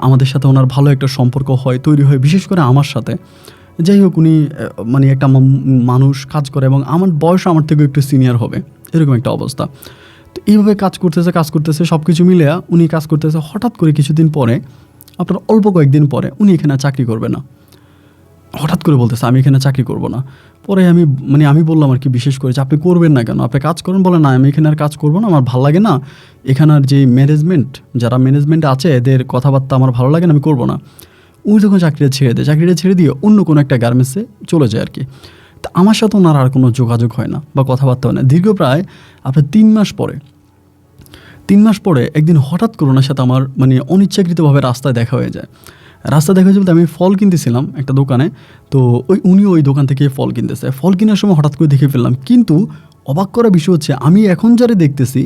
আমাদের সাথে ওনার ভালো একটা সম্পর্ক হয়, তৈরি হয়, বিশেষ করে আমার সাথে। যাই হোক, উনি মানে একটা মানুষ কাজ করে এবং আমার বয়স আমার থেকে একটু সিনিয়র হবে, এরকম একটা অবস্থা। তো এইভাবে কাজ করতেছে সব কিছু মিলে উনি কাজ করতেছে। হঠাৎ করে কিছুদিন পরে, আপনার অল্প কয়েকদিন পরে, উনি এখানে চাকরি করবে না। হঠাৎ করে বলতেছে আমি এখানে চাকরি করব না। পরে আমি বললাম আর কি, বিশেষ করে যে আপনি করবেন না কেন, আপনি কাজ করেন। বলে না, আমি এখানে আর কাজ করবো না, আমার ভালো লাগে না, এখানের যে যারা ম্যানেজমেন্ট আছে এদের কথাবার্তা আমার ভালো লাগে না, আমি করবো না। উনি যখন চাকরিটা ছেড়ে দিয়ে অন্য কোনো একটা গার্মেন্টসে চলে যায় আর কি। তা আমার সাথে ওনার আর কোনো যোগাযোগ হয় না বা কথাবার্তা হয় না। দীর্ঘ প্রায় আপনার 3 মাস পরে একদিন হঠাৎ করে ওনার সাথে আমার অনিচ্ছাকৃতভাবে রাস্তায় দেখা হয়ে যায়। বলতে আমি ফল কিনতেছিলাম একটা দোকানে, তো উনিও ওই দোকান থেকে ফল কিনতেছে। ফল কেনার সময় হঠাৎ করে দেখে ফেললাম, কিন্তু অবাক করা বিষয় হচ্ছে আমি এখন যারা দেখতেছি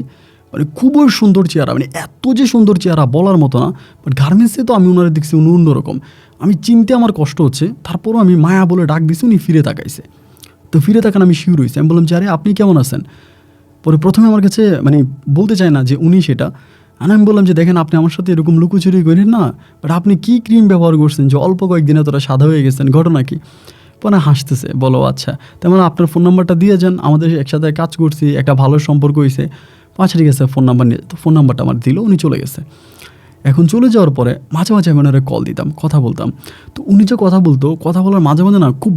খুবই সুন্দর চেহারা, এত যে সুন্দর চেহারা বলার মতো না। বাট গার্মেন্টসে তো আমি ওনারা দেখছি অন্যরকম, আমি চিনতে আমার কষ্ট হচ্ছে। তারপরও আমি মায়া বলে ডাক দিছি, উনি ফিরে তাকাইছে। তো ফিরে তাকান আমি শিউর হয়েছি। আমি বললাম যে আরে আপনি কেমন আছেন? পরে প্রথমে আমার কাছে বলতে চায় না যে উনি সেটা। আর আমি বললাম যে দেখেন, আপনি আমার সাথে এরকম লুকোচুরি করেন না, বাট আপনি কী ক্রিম ব্যবহার করছেন যে অল্প কয়েকদিনে তোরা সাদা হয়ে গেছেন, ঘটনা কি? পরে হাসতেছে, বলো আচ্ছা তেমন আপনার ফোন নাম্বারটা দিয়ে যান, আমাদের একসাথে কাজ করছি, একটা ভালো সম্পর্ক হয়েছে। আচ্ছা ঠিক আছে, ফোন নাম্বার নিয়ে, তো ফোন নাম্বারটা আমার দিল, উনি চলে গেছে। এখন চলে যাওয়ার পরে মাঝে মাঝে আমি ওনারে কল দিতাম, কথা বলতাম। তো উনি যে কথা বলার মাঝে মাঝে না খুব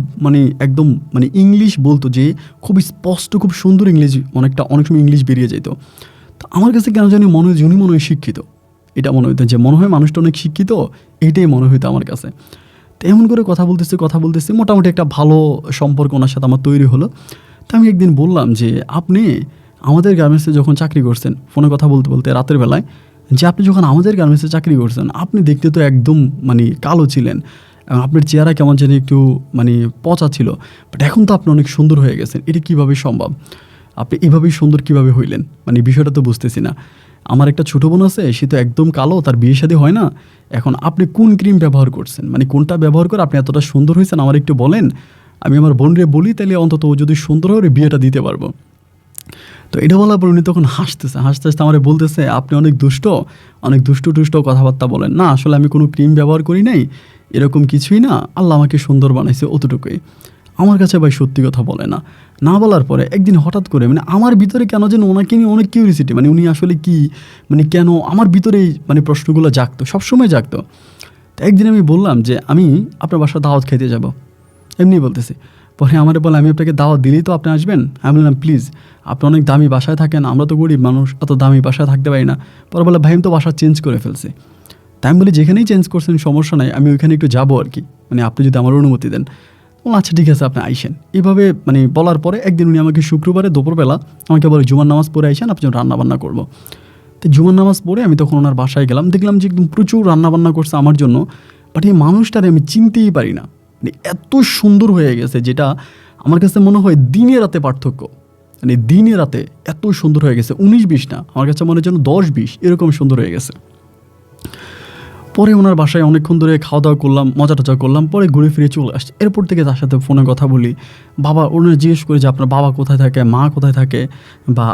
একদম ইংলিশ বলতো, যে খুব স্পষ্ট, খুব সুন্দর ইংলিশ, অনেক সময় ইংলিশ বেরিয়ে যেত। তো আমার কাছে কেন জানি মনে হয় যে উনি মনে হয় শিক্ষিত, এটা মনে হইতো, যে মনে হয় মানুষটা অনেক শিক্ষিত, এইটাই মনে হইতো আমার কাছে। তো এমন করে কথা বলতেছে, মোটামুটি একটা ভালো সম্পর্ক ওনার সাথে আমার তৈরি হলো। তো আমি একদিন বললাম যে আপনি আমাদের গার্মেন্টসে যখন চাকরি করছেন, ফোনে কথা বলতে বলতে রাতের বেলায়, যে আপনি যখন আমাদের গার্মেন্টসে চাকরি করছেন, আপনি দেখতে তো একদম কালো ছিলেন, এবং আপনার চেহারা কেমন যেন একটু পচা ছিল, বাট এখন তো আপনি অনেক সুন্দর হয়ে গেছেন, এটা কীভাবে সম্ভব? আপনি এভাবেই সুন্দর কীভাবে হইলেন? বিষয়টা তো বুঝতেছি না। আমার একটা ছোটো বোন আছে, সে তো একদম কালো, তার বিয়ে শাদী হয় না। এখন আপনি কোন ক্রিম ব্যবহার করছেন, কোনটা ব্যবহার করে আপনি এতটা সুন্দর হয়েছেন, আমার একটু বলেন। আমি আমার বোনরে বলি, তাহলে অন্তত ও যদি সুন্দর হয় বিয়েটা দিতে পারবো। তো এটা বলার পর উনি তখন হাসতে আমার বলতেছে, আপনি অনেক দুষ্ট কথাবার্তা বলেন না, আসলে আমি কোনো ক্রিম ব্যবহার করি নাই, এরকম কিছুই না, আল্লাহ আমাকে সুন্দর বানাইছে, অতটুকুই। আমার কাছে ভাই সত্যি কথা বলে না বলার পরে একদিন হঠাৎ করে আমার ভিতরে কেন যেন ওনাকে নিয়ে অনেক কিউরিসিটি, উনি আসলে কি কেন আমার ভিতরেই প্রশ্নগুলো জাগতো, সবসময় জাগতো। তো একদিন আমি বললাম যে আমি আপনার বাসায় দাওয়াত খেতে যাব, এমনি বলতেছি। পরে আমারে বলে, আমি আপনাকে দাওয়াত দিলেই তো আপনি আসবেন? আমি বললাম প্লিজ, আপনি অনেক দামি বাসায় থাকেন, আমরা তো গরিব মানুষ, অত দামি বাসায় থাকতে পারি না। পরে বলে, ভাই আমি তো বাসা চেঞ্জ করে ফেলছি। তাই আমি বলি, যেখানেই চেঞ্জ করছেন সমস্যা নাই, আমি ওইখানে একটু যাবো আর কি, আপনি যদি আমার অনুমতি দেন। আচ্ছা ঠিক আছে, আপনি আইসেন। এইভাবে বলার পরে একদিন উনি আমাকে শুক্রবারে দুপুরবেলা আমাকে বলে, জুমার নামাজ পড়ে আইসেন, আপনি রান্নাবান্না করবো। তো জুমার নামাজ পড়ে আমি তখন ওনার বাসায় গেলাম, দেখলাম যে একদম প্রচুর রান্নাবান্না করছে আমার জন্য। বাট এই মানুষটারে আমি চিনতেই পারি না, এত সুন্দর হয়ে গেছে, যেটা আমার কাছে মনে হয় দিনে রাতে পার্থক্য। দিনে রাতে এত সুন্দর হয়ে গেছে, 19-20 না, আমার কাছে মনে হয় যেন 10-20 এরকম সুন্দর হয়ে গেছে। পরে ওনার বাসায় অনেকক্ষণ ধরে খাওয়া দাওয়া করলাম, মজা টজা করলাম, পরে ঘুরে ফিরে চলে আসছে। এরপর থেকে তার সাথে ফোনে কথা বলি, ওনারা জিজ্ঞেস করে যে আপনার বাবা কোথায় থাকে, মা কোথায় থাকে, বা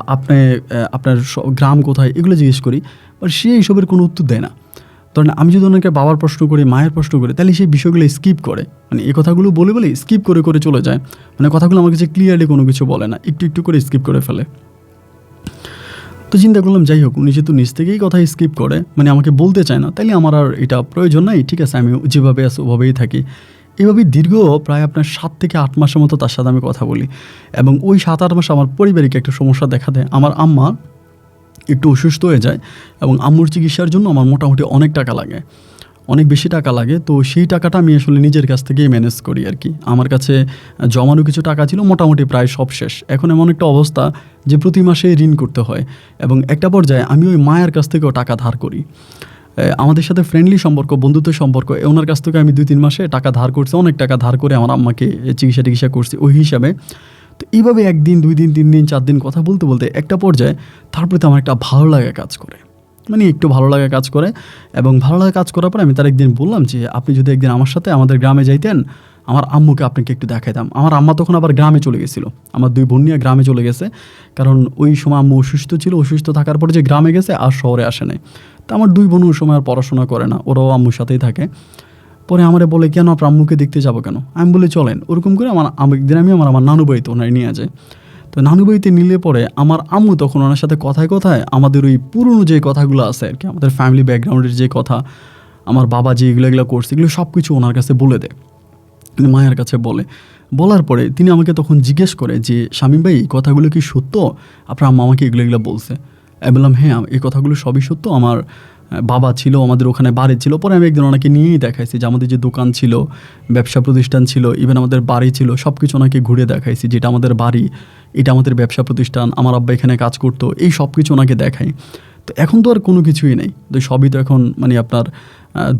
আপনার গ্রাম কোথায়, এগুলো জিজ্ঞেস করি। বাট সে এইসবের কোনো উত্তর দেয় না। ধরেন আমি যদি ওনাকে বাবার প্রশ্ন করি, মায়ের প্রশ্ন করি, তাহলে সেই বিষয়গুলো স্কিপ করে, এই কথাগুলো বলে স্কিপ করে চলে যায়। কথাগুলো আমার কাছে ক্লিয়ারলি কোনো কিছু বলে না, একটু করে স্কিপ করে ফেলে। তো চিন্তা করলাম, যাই হোক, উনি যেহেতু নিজ থেকেই কথা স্কিপ করে, আমাকে বলতে চায় না, তাইলে আমার আর এটা প্রয়োজন নাই, ঠিক আছে, আমি যেভাবে আছি ওভাবেই থাকি। এভাবেই দীর্ঘ প্রায় আপনার 7 থেকে 8 মাসের মতো তার সাথে আমি কথা বলি। এবং ওই 7-8 মাস আমার পারিবারিক একটা সমস্যা দেখা দেয়। আমার আম্মা একটু অসুস্থ হয়ে যায়, এবং আম্মুর চিকিৎসার জন্য আমার মোটামুটি অনেক টাকা লাগে, অনেক বেশি টাকা লাগে। তো সেই টাকাটা আমি আসলে নিজের কাছ থেকেই ম্যানেজ করি আর কি। আমার কাছে জমানো কিছু টাকা ছিল, মোটামুটি প্রায় সব শেষ। এখন এমন একটা অবস্থা যে প্রতি মাসে ঋণ করতে হয়, এবং একটা পর্যায়ে আমি ওই মায়ের কাছ থেকেও টাকা ধার করি। আমাদের সাথে ফ্রেন্ডলি সম্পর্ক, বন্ধুত্বের সম্পর্ক, ওনার কাছ থেকে আমি 2-3 মাসে টাকা ধার করছি, অনেক টাকা ধার করে আমার আম্মাকে চিকিৎসা করছি ওই হিসাবে। তো এইভাবে 1 দিন 2 দিন 3 দিন 4 দিন কথা বলতে একটা পর্যায়ে তার প্রতি আমার একটা ভালো লাগা কাজ করে। মানে একটু ভালো লাগা কাজ করে। এবং ভালো লাগা কাজ করার পর আমি তার একদিন বললাম যে, আপনি যদি একদিন আমার সাথে আমাদের গ্রামে যাইতেন, আমার আম্মুকে আপনাকে একটু দেখাইতাম। আমার আম্মা তখন আবার গ্রামে চলে গেছিলো, আমার 2 বোন নিয়ে গ্রামে চলে গেছে। কারণ ওই সময় আম্মু অসুস্থ ছিল, অসুস্থ থাকার পরে যে গ্রামে গেছে আর শহরে আসে নাই। তো আমার 2 বোন ওই সময় আর পড়াশোনা করে না, ওরাও আম্মুর সাথেই থাকে। পরে আমারে বলে, কেন আপনার আম্মুকে দেখতে যাবো কেন? আমি বলি চলেন। ওরকম করে একদিন আমি আমার নানু বাড়িতে ওনারে নিয়ে যাই। তো নানু বাড়িতে নিলে পরে আমার আম্মু তখন ওনার সাথে কথায় কথায় আমাদের ওই পুরনো যে কথাগুলো আছে আর কি, আমাদের ফ্যামিলি ব্যাকগ্রাউন্ডের যে কথা, আমার বাবা যে এগুলো করছে, এগুলো সব কিছু ওনার কাছে বলে দেয়, মায়ের কাছে বলে। বলার পরে তিনি আমাকে তখন জিজ্ঞেস করে যে, শামীম ভাই এই কথাগুলো কি সত্য? আপনার আম্মা আমাকে এগুলো বলছে। আমি বললাম হ্যাঁ, এই কথাগুলো সবই সত্য। আমার বাবা ছিল, আমাদের ওখানে বাড়ি ছিল। পরে আমি একদিন ওনাকে নিয়েই দেখাইছি যে আমাদের যে দোকান ছিল, ব্যবসা প্রতিষ্ঠান ছিল, ইভেন আমাদের বাড়ি ছিল, সব কিছু ওনাকে ঘুরে দেখাইছি। যেটা আমাদের বাড়ি, এটা আমাদের ব্যবসা প্রতিষ্ঠান, আমার আব্বা এখানে কাজ করতো, এই সব কিছু ওনাকে দেখাই। তো এখন তো আর কোনো কিছুই নেই, তো সবই তো এখন মানে আপনার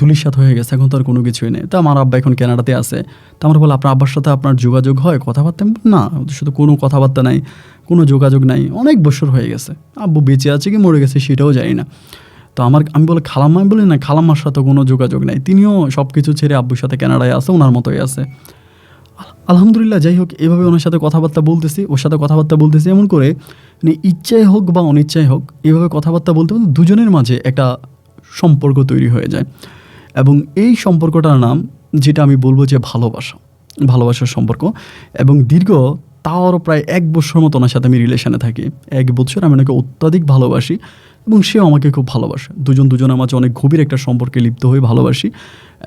ধুলিসাৎ হয়ে গেছে, এখন তো আর কোনো কিছুই নেই। তো আমার আব্বা এখন কানাডাতে আছে। তো আমার বলে, আপনার আব্বার সাথে আপনার যোগাযোগ হয়, কথাবার্তা? না, ওদের সাথে কোনো কথাবার্তা নাই, কোনো যোগাযোগ নাই, অনেক বছর হয়ে গেছে। আব্বু বেঁচে আছে কি মরে গেছে সেটাও জানি না। তো আমি বলে, খালাম্মা? আমি বলি না, খালাম্মার সাথে কোনো যোগাযোগ নাই, তিনিও সব কিছু ছেড়ে আব্বুর সাথে কানাডায় আছে, ওনার মতোই আছে। আলহামদুলিল্লাহ, যাই হোক, এভাবে ওনার সাথে কথাবার্তা বলতেছি, ওর সাথে কথাবার্তা বলতেছি, এমন করে মানে ইচ্ছাই হোক বা অনিচ্ছাই হোক, এভাবে কথাবার্তা বলতে বলতে দুজনের মাঝে একটা সম্পর্ক তৈরি হয়ে যায়। এবং এই সম্পর্কটার নাম, যেটা আমি বলবো যে ভালোবাসার সম্পর্ক। এবং তাও আরও প্রায় 1 বছর মতো ওনার সাথে আমি রিলেশনে থাকি। 1 বছর আমি ওনাকে অত্যাধিক ভালোবাসি এবং সেও আমাকে খুব ভালোবাসে। দুজনের মাঝে অনেক গভীর একটা সম্পর্কে লিপ্ত হয়ে ভালোবাসি।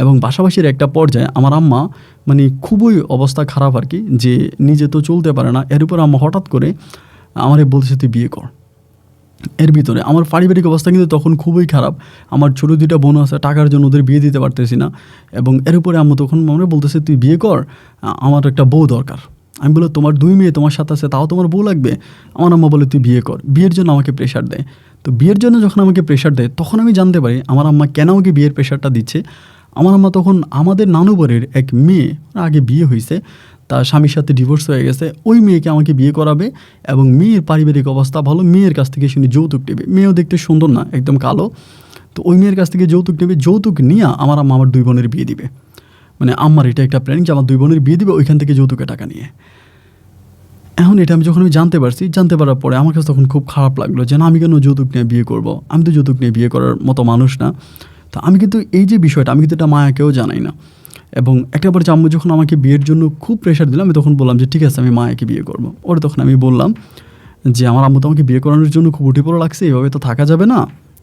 এবং পাশাপাশির একটা পর্যায়ে আমার আম্মা মানে খুবই অবস্থা খারাপ আর কি, যে নিজে তো চলতে পারে না, এর উপর আম্মা হঠাৎ করে আমারে বলতেছে, তুই বিয়ে কর। এর ভিতরে আমার পারিবারিক অবস্থা কিন্তু তখন খুবই খারাপ। আমার ছোটো 2টা বোন আছে, টাকার জন্য ওদের বিয়ে দিতে পারতেছি না। এবং এর উপরে আম্মু তখন আমরা বলতেছে, তুই বিয়ে কর, আমার একটা বউ দরকার। আমি বলি, তোমার 2 মেয়ে তোমার সাথে আছে, তাও তোমার বউ লাগবে? আমার আম্মা বলে, তুই বিয়ে কর। বিয়ের জন্য আমাকে প্রেশার দেয়। তো বিয়ের জন্য যখন আমাকে প্রেশার দেয়, তখন আমি জানতে পারি আমার আম্মা কেন আমাকে বিয়ের প্রেশারটা দিচ্ছে। আমার আম্মা তখন আমাদের নানু বাড়ির এক মেয়ে, আগে বিয়ে হয়েছে, তার স্বামীর সাথে ডিভোর্স হয়ে গেছে, ওই মেয়েকে আমাকে বিয়ে করাবে। এবং মেয়ের পারিবারিক অবস্থা ভালো, মেয়ের কাছ থেকে শুনি যৌতুক নেবে। মেয়েও দেখতে সুন্দর না, একদম কালো। তো ওই মেয়ের কাছ থেকে যৌতুক নেবে, যৌতুক নিয়ে আমার আম্মা আমার 2 বোনের বিয়ে দিবে। মানে আম্মার এটা একটা প্ল্যানিং যে আমার 2 বোনের বিয়ে দিবে ওইখান থেকে যৌতুকের টাকা নিয়ে। এখন এটা যখন আমি জানতে পারার পরে আমার কাছে তখন খুব খারাপ লাগলো যে না, আমি কেন যৌতুক নিয়ে বিয়ে করব? আমি তো যৌতুক নিয়ে বিয়ে করার মতো মানুষ না। তো আমি কিন্তু এই যে বিষয়টা, আমি কিন্তু এটা মায়াকেও জানাই না। এবং একটা বার আম্মু যখন আমাকে বিয়ের জন্য খুব প্রেশার দিলাম, আমি তখন বললাম যে ঠিক আছে, আমি মায়াকে বিয়ে করবো। ওর তখন আমি বললাম যে আমার আম্মু তো আমাকে বিয়ে করানোর জন্য খুব উঠে-পড়ে লাগছে, এভাবে তো থাকা যাবে না,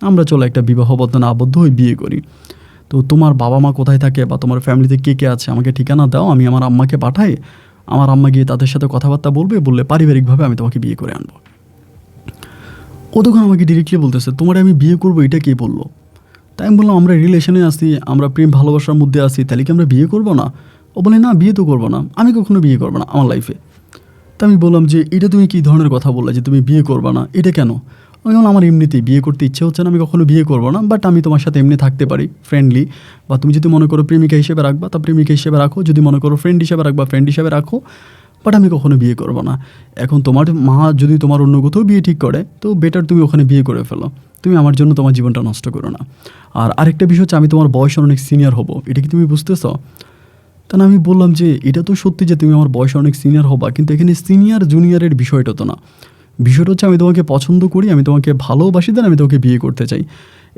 আমরা চলো একটা বিবাহ বন্ধনে আবদ্ধ হয়ে বিয়ে করি। তো তোমার বাবা মা কোথায় থাকে বা তোমার ফ্যামিলিতে কে কে আছে আমাকে ঠিকানা দাও, আমি আমার আম্মাকে পাঠাই, আমার আম্মা গিয়ে তাদের সাথে কথাবার্তা বললে পারিবারিকভাবে আমি তোমাকে বিয়ে করে আনবো। ও তখন আমাকে ডিরেক্টলি বলতেছে, তোমার আমি বিয়ে করবো এটা কে বললো? তাই আমি বললাম, আমরা রিলেশনে আছি, আমরা প্রেম ভালোবাসার মধ্যে আছি, তাহলে কি আমরা বিয়ে করবো না? ও বলে, না, বিয়ে তো করবো না, আমি কখনো বিয়ে করবো না আমার লাইফে। তা আমি বললাম যে এটা তুমি কী ধরনের কথা বললে যে তুমি বিয়ে করবে না, এটা কেন? আমি বললাম, আমার এমনিতেই বিয়ে করতে ইচ্ছে হচ্ছে না, আমি কখনো বিয়ে করবো না, বাট আমি তোমার সাথে এমনি থাকতে পারি ফ্রেন্ডলি, বা তুমি যদি মনে করো প্রেমিকা হিসেবে রাখবা তা প্রেমিকা হিসেবে রাখো, যদি মনে করো ফ্রেন্ড হিসেবে রাখবা ফ্রেন্ড হিসেবে রাখো, বাট আমি কখনো বিয়ে করবো না। এখন তোমার মা যদি তোমার অন্য কোথাও বিয়ে ঠিক করে, তো বেটার তুমি ওখানে বিয়ে করে ফেলো, তুমি আমার জন্য তোমার জীবনটা নষ্ট করো না। আর আরেকটা বিষয় হচ্ছে, আমি তোমার বয়সের অনেক সিনিয়র হব, এটা কি তুমি বুঝতেছ? তা না, আমি বললাম যে এটা তো সত্যি যে তুমি আমার বয়সে অনেক সিনিয়র হবা, কিন্তু এখানে সিনিয়র জুনিয়রের বিষয়টা তো না। বিষয়টা হচ্ছে আমি তোমাকে পছন্দ করি, আমি তোমাকে ভালোবাসি, দেন আমি তোমাকে বিয়ে করতে চাই।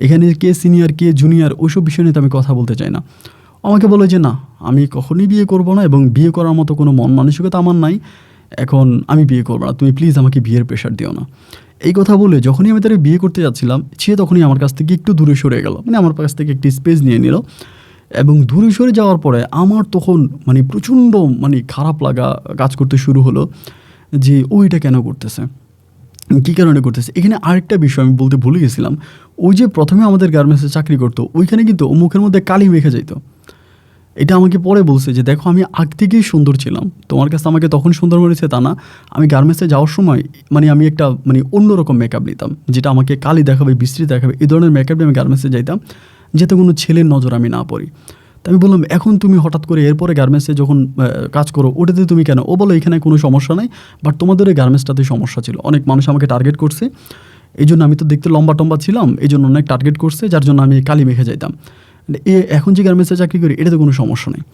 এখানে কে সিনিয়র কে জুনিয়র ওইসব বিষয় নিয়ে তো আমি কথা বলতে চাই না। আমাকে বলে যে না, আমি কখনই বিয়ে করব না, এবং বিয়ে করার মতো কোনো মন মানসিকতা আমার নাই, এখন আমি বিয়ে করবো না, তুমি প্লিজ আমাকে বিয়ের প্রেশার দিও না। এই কথা বলে যখনই আমি তাকে বিয়ে করতে যাচ্ছিলাম, সে তখনই আমার কাছ থেকে একটু দূরে সরে গেল, মানে আমার কাছ থেকে একটি স্পেস নিয়ে নিল। এবং দূরে সরে যাওয়ার পরে আমার তখন মানে প্রচণ্ড মানে খারাপ লাগা কাজ করতে শুরু হলো যে ও এটা কেন করতেছে, কী কারণে করতেছে। এখানে আরেকটা বিষয় আমি বলতে ভুলে গেছিলাম, ওই যে প্রথমে আমাদের গার্মেন্টসে চাকরি করতো, ওইখানে কিন্তু ও মুখের মধ্যে কালি মেখে যেত। এটা আমাকে পরে বলছে যে দেখো, আমি আগ থেকেই সুন্দর ছিলাম, তোমার কাছে আমাকে তখন সুন্দর মনেছে তা না, আমি গার্মেন্টসে যাওয়ার সময় মানে আমি একটা মানে অন্যরকম মেকআপ নিতাম, যেটা আমাকে কালি দেখাবে, বিশ্রী দেখাবে, এই ধরনের মেকআপ নিয়ে আমি গার্মেন্টসে যাইতাম, যাতে কোনো ছেলের নজর আমি না পড়ি। তো আমি বললাম, এখন তুমি হঠাৎ করে এরপরে গার্মেন্টসে যখন কাজ করো, ওটাতে তুমি কেন? ও বলো, এখানে কোনো সমস্যা নাই, বাট তোমাদের ওই গার্মেন্টসটাতে সমস্যা ছিল, অনেক মানুষ আমাকে টার্গেট করছে, এই জন্য আমি তো দেখতে লম্বা টম্বা ছিলাম, এই জন্য অনেক টার্গেট করছে, যার জন্য আমি কালি মেখে যাইতাম। এখন যে গার্মেন্টসে চাকরি করি এটা তো কোনো সমস্যা নেই।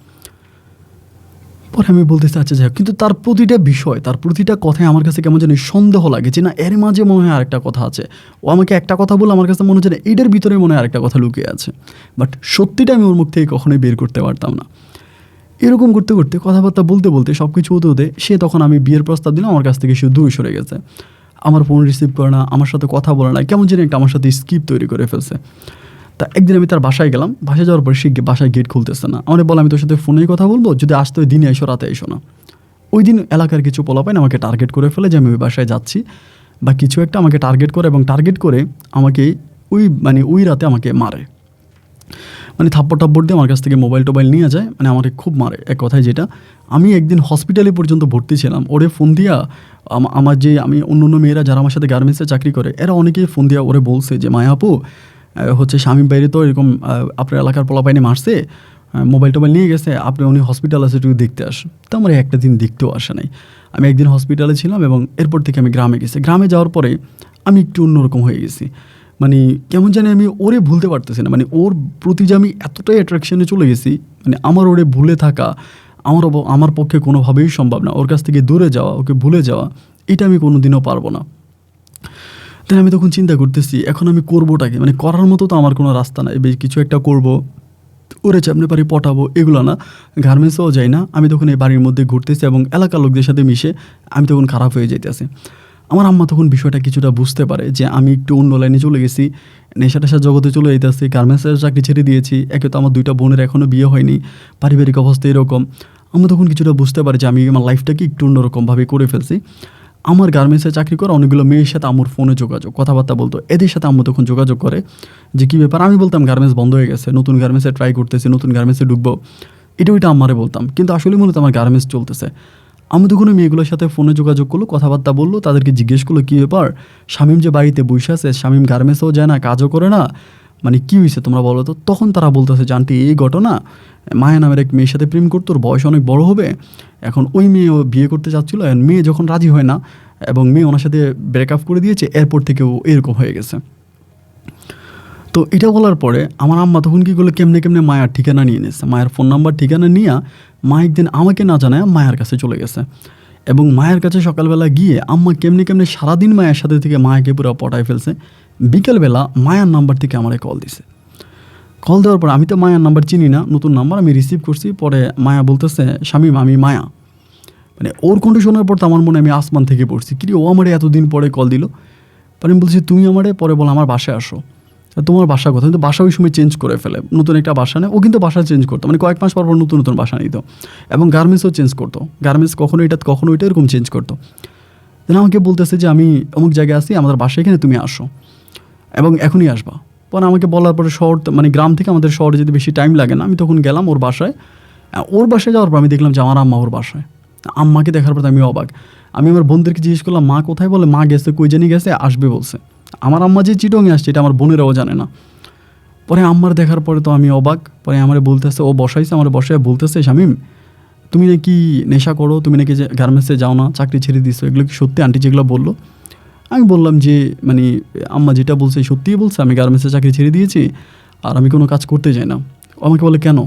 পরে আমি বলতেছি আচ্ছা যাই হোক, কিন্তু তার প্রতিটা বিষয়, তার প্রতিটা কথায় আমার কাছে কেমন জানি সন্দেহ লাগে যে না এর মাঝে মনে হয় আরেকটা কথা আছে। ও আমাকে একটা কথা বলে আমার কাছে মনে হচ্ছে না এটার ভিতরে মনে হয় আরেকটা কথা লুকিয়ে আছে, বাট সত্যিটা আমি ওর মুখ থেকে কখনোই বের করতে পারতাম না। এরকম করতে করতে কথাবার্তা বলতে বলতে সব কিছু হতে হতে সে তখন আমি বিয়ের প্রস্তাব দিলাম, আমার কাছ থেকে সে দূরে সরে গেছে। আমার ফোন রিসিভ করে না, আমার সাথে কথা বলে না, কেমন জানি একটা আমার সাথে স্কিপ তৈরি করে ফেলছে। তা একদিন আমি তার বাসায় গেলাম, বাসায় যাওয়ার পর সে বাসায় গেট খুলতেছে না। আমার বলে আমি তোর সাথে ফোনেই কথা বলবো, যদি আসতে ওই দিনে এসো, রাতে এসো না। ওই দিন এলাকার কিছু পোলাপাইন আমাকে টার্গেট করে ফেলে যে আমি ওই বাসায় যাচ্ছি বা কিছু একটা আমাকে টার্গেট করে, এবং টার্গেট করে আমাকে ওই রাতে আমাকে মারে, থাপ্পড় টাপ্পড় দিয়ে আমার কাছ থেকে মোবাইল টোবাইল নিয়ে যায়, আমাকে খুব মারে। এক কথায় যেটা, আমি একদিন হসপিটালে পর্যন্ত ভর্তি ছিলাম, ওরে ফোন দিয়া আমার যে অন্য মেয়েরা যারা আমার সাথে গার্মেন্টসে চাকরি করে এরা অনেকেই ফোন দিয়া ওরে বলছে যে মায়া আপু হচ্ছে শামীম বাইরে তো এরকম আপনার এলাকার পোলাপাইনে মারছে, মোবাইল টোবাইল নিয়ে গেছে, উনি হসপিটাল আছে একটু দেখতে আসেন। তো আমার একটা দিন দেখতেও আসে নাই। আমি একদিন হসপিটালে ছিলাম এবং এরপর থেকে আমি গ্রামে গেছি। গ্রামে যাওয়ার পরে আমি একটু অন্যরকম হয়ে গেছি, কেমন জানি আমি ওরে ভুলতে পারতেছি না, ওর প্রতি যে আমি এতটাই অ্যাট্রাকশনে চলে গেছি, আমার ওরে ভুলে থাকা আমার পক্ষে কোনোভাবেই সম্ভব না। ওর কাছ থেকে দূরে যাওয়া, ওকে ভুলে যাওয়া, এটা আমি কোনো দিনও পারবো না। তাই আমি তখন চিন্তা করতেছি এখন আমি করবোটাকে, করার মতো তো আমার কোনো রাস্তা নাই, কিছু একটা করব, ওরে চাপনে পারি পটাবো, এগুলো না। গার্মেন্টসেও যাই না, আমি তখন এই বাড়ির মধ্যে ঘুরতেছি এবং এলাকার লোকদের সাথে মিশে আমি তখন খারাপ হয়ে যাইতেছি। আমার আম্মা তখন বিষয়টা কিছুটা বুঝতে পারে যে আমি একটু অন্য লাইনে চলে গেছি, নেশা টেশার জগতে চলে যেতেছি, গার্মেন্টসের চাকরি ছেড়ে দিয়েছি। একে তো আমার 2টা বোনের এখনও বিয়ে হয়নি, পারিবারিক অবস্থা এরকম। আমি তখন কিছুটা বুঝতে পারি যে আমি আমার লাইফটাকে একটু অন্যরকমভাবে করে ফেলছি। আমার গার্মেন্টসে চাকরি করা অনেকগুলো মেয়ের সাথে আমার ফোনে যোগাযোগ, কথাবার্তা বলতো, এদের সাথে আম্মু তখন যোগাযোগ করে যে কী ব্যাপার। আমি বলতাম গার্মেন্টস বন্ধ হয়ে গেছে, নতুন গার্মেন্টসে ট্রাই করতেছি, নতুন গার্মেন্টসে ঢুকবো, ওইটা আম্মারে বলতাম, কিন্তু আসলে মূলত আমার গার্মেন্টস চলতেছে। আমি তখন মেয়েগুলোর সাথে ফোনে যোগাযোগ করলো, কথাবার্তা বললো, তাদেরকে জিজ্ঞেস করলো কী ব্যাপার, শামীম যে বাড়িতে বসে আছে, শামীম গার্মেন্টসেও যায় না, কাজও করে না, কী হয়েছে তোমরা বলো তো। তখন তারা বলতেছে যে আন্টি এই ঘটনা, মায়া নামের এক মেয়ের সাথে প্রেম করতো, ওর বয়স অনেক বড় হবে, এখন ওই মেয়ে ও বিয়ে করতে চাচ্ছিলো, মেয়ে যখন রাজি হয় না এবং মেয়ে ওনার সাথে ব্রেকআপ করে দিয়েছে, এরপর থেকে ও এরকম হয়ে গেছে। তো এটা বলার পরে আমার আম্মা তখন কী করলো, কেমনে মায়ের ঠিকানা নিয়ে নিয়েছে, মায়ের ফোন নাম্বার ঠিকানা নিয়ে মা একদিন আমাকে না জানায় মায়ের কাছে চলে গেছে, এবং মায়ের কাছে সকালবেলা গিয়ে আম্মা কেমনে সারাদিন মায়ের সাথে থেকে মায়াকে পুরো পটায় ফেলছে। বিকেলবেলা মায়ার নাম্বার থেকে আমারে কল দিছে। কল দেওয়ার পর আমি তো মায়ার নাম্বার চিনি না, নতুন নাম্বার, আমি রিসিভ করছি। পরে মায়া বলতেছে শামীম আমি মায়া। ওর কণ্ঠ শোনার পর তো আমার মনে আমি আসমান থেকে পড়ছি, কি ও আমারে এতদিন পরে কল দিল। পরে আমি বলছি তুমি আমারে, পরে বলো আমার বাসায় আসো। তোমার বাসা কথা, কিন্তু বাসা ওই সময় চেঞ্জ করে ফেলে, নতুন একটা বাসা নেয় ও, কিন্তু বাসা চেঞ্জ করতো, কয়েক মাস পর নতুন বাসা নিত, এবং গার্মেন্টসও চেঞ্জ করতো, গার্মেন্টস কখনো ওইটা এরকম চেঞ্জ করতো। দেন আমাকে বলতেছে যে আমি অমুক জায়গায় আসি, আমাদের বাসায় এখানে তুমি আসো এবং এখনই আসবা। পরে আমাকে বলার পরে শহর, গ্রাম থেকে আমাদের শহরে যেতে বেশি টাইম লাগে না, আমি তখন গেলাম ওর বাসায়। ওর বাসায় যাওয়ার পর আমি দেখলাম যে আমার আম্মা ওর বাসায়। আম্মাকে দেখার পর আমি অবাক। আমি আমার বোনদেরকে জিজ্ঞেস করলাম মা কোথায়, বলে মা গেছে, কই জানি গেছে, আসবে বলছে। আমার আম্মা যে চিটংয়ে আসছে এটা আমার বোনেরাও জানে না। পরে আম্মার দেখার পরে তো আমি অবাক। পরে আমারে বলতেছে, ও বসাইছে, আমার বসায় বলতেছে শামীম তুমি নাকি নেশা করো, তুমি নাকি যে গার্মেন্টসে যাও না, চাকরি ছেড়ে দিছো, এগুলো কি সত্যি আন্টি যেগুলো বললো? আমি বললাম যে আম্মা যেটা বলছে সত্যিই বলছে, আমি গার্মেন্টসে চাকরি ছেড়ে দিয়েছি আর আমি কোনো কাজ করতে চাই না। আমাকে বলে কেন,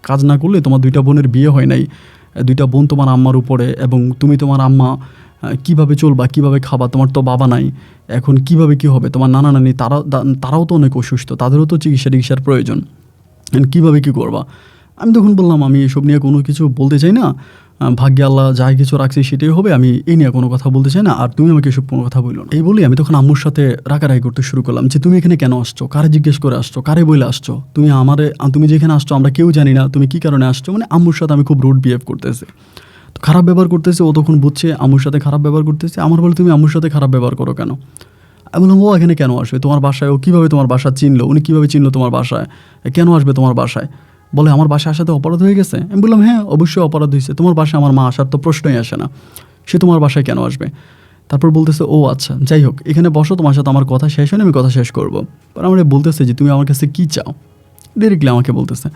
কাজ না করলে তোমার 2টা বোনের বিয়ে হয় নাই, 2টা বোন তোমার আম্মার উপরে, এবং তুমি তোমার আম্মা কীভাবে চলবা, কীভাবে খাবা, তোমার তো বাবা নাই, এখন কিভাবে কি হবে, তোমার নানা নানি তারাও তো অনেক অসুস্থ, তাদেরও তো চিকিৎসার প্রয়োজন, কীভাবে কী করবা। আমি তখন বললাম আমি এসব নিয়ে কোনো কিছু বলতে চাই না, ভাগ্যে আল্লাহ যাই কিছু রাখছে সেটাই হবে, আমি এই নিয়ে কোনো কথা বলতে চাই না, আর তুমি আমাকে এসব কোনো কথা বললো না। এই বলি আমি তখন আম্মুর সাথে রাগারাগি করতে শুরু করলাম যে তুমি এখানে কেন আসছো, কারে জিজ্ঞেস করে আসছো, কারে বলে আসছো, তুমি যেখানে আসছো আমরা কেউ জানি না, তুমি কী কারণে আসছো। আম্মুর সাথে আমি খুব রুড বিহেভ করতেছি, খারাপ ব্যবহার করতেছে। ও তখন বুঝছে আম্মুর সাথে খারাপ ব্যবহার করতেছে। আমার বলে তুমি আম্মুর সাথে খারাপ ব্যবহার করো কেন? আমি বললাম ও এখানে কেন আসবে তোমার বাসায়, ও কীভাবে তোমার বাসা চিনলো, উনি কীভাবে চিনলো তোমার বাসায়, কেন আসবে তোমার বাসায়? বলে আমার বাসায় আসাতে অপরাধ হয়ে গেছে। আমি বললাম হ্যাঁ অবশ্যই অপরাধ হয়েছে, তোমার বাসায় আমার মা আসার তো প্রশ্নই আসে না, সে তোমার বাসায় কেন আসবে? তারপর বলতেছে ও আচ্ছা যাই হোক এখানে বসো, তোমার সাথে আমার কথা শেষ হয়নি, আমি কথা শেষ করবো। পর আমার বলতেছে যে তুমি আমার কাছে কী চাও, ডিরেক্টলি আমাকে বলতেছে।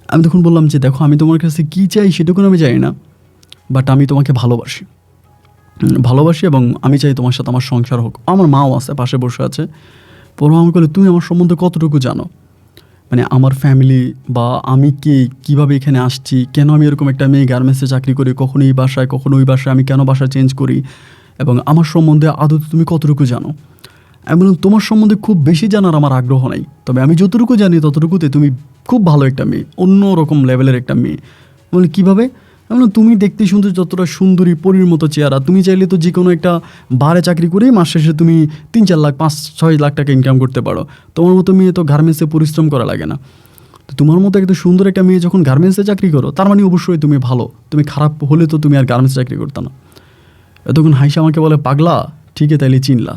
আমি তখন বললাম যে দেখো আমি তোমার কাছে কী চাই সেটুকুন আমি জানি না, বাট আমি তোমাকে ভালোবাসি। ভালোবাসি এবং আমি চাই তোমার সাথে আমার সংসার হোক। আমার মাও আছে, পাশে বসে আছে। পরে আমাকে বলে, তুমি আমার সম্বন্ধে কতটুকু জানো? মানে আমার ফ্যামিলি বা আমি কে, কীভাবে এখানে আসছি, কেন আমি এরকম একটা মেয়ে গার্মেন্টসে চাকরি করি, কখনো এই বাসায় কখনো ওই বাসায়, আমি কেন বাসা চেঞ্জ করি, এবং আমার সম্বন্ধে আদৌ তুমি কতটুকু জানো? আমি বললাম, তোমার সম্বন্ধে খুব বেশি জানার আমার আগ্রহ নাই, তবে আমি যতটুকু জানি ততটুকুতে তুমি খুব ভালো একটা মেয়ে, অন্য রকম লেভেলের একটা মেয়ে। বলি, কীভাবে? আমি বললাম, তুমি দেখতে শুনতে যতটা সুন্দরী, পরীর মতো চেহারা, তুমি চাইলে তো যে কোনো একটা বারে চাকরি করেই মাস শেষে তুমি 3-4 লাখ 5-6 লাখ টাকা ইনকাম করতে পারো। তোমার মতো মেয়ে তো গার্মেন্টসে পরিশ্রম করা লাগে না। তো তোমার মতো একটা সুন্দর একটা মেয়ে যখন গার্মেন্টসে চাকরি করো, তার মানে অবশ্যই তুমি ভালো। তুমি খারাপ হলে তো তুমি আর গার্মেন্টসে চাকরি করতে না। এতক্ষণ হাইসা আমাকে বলে, পাগলা, ঠিক আছে তাইলে চিনলা।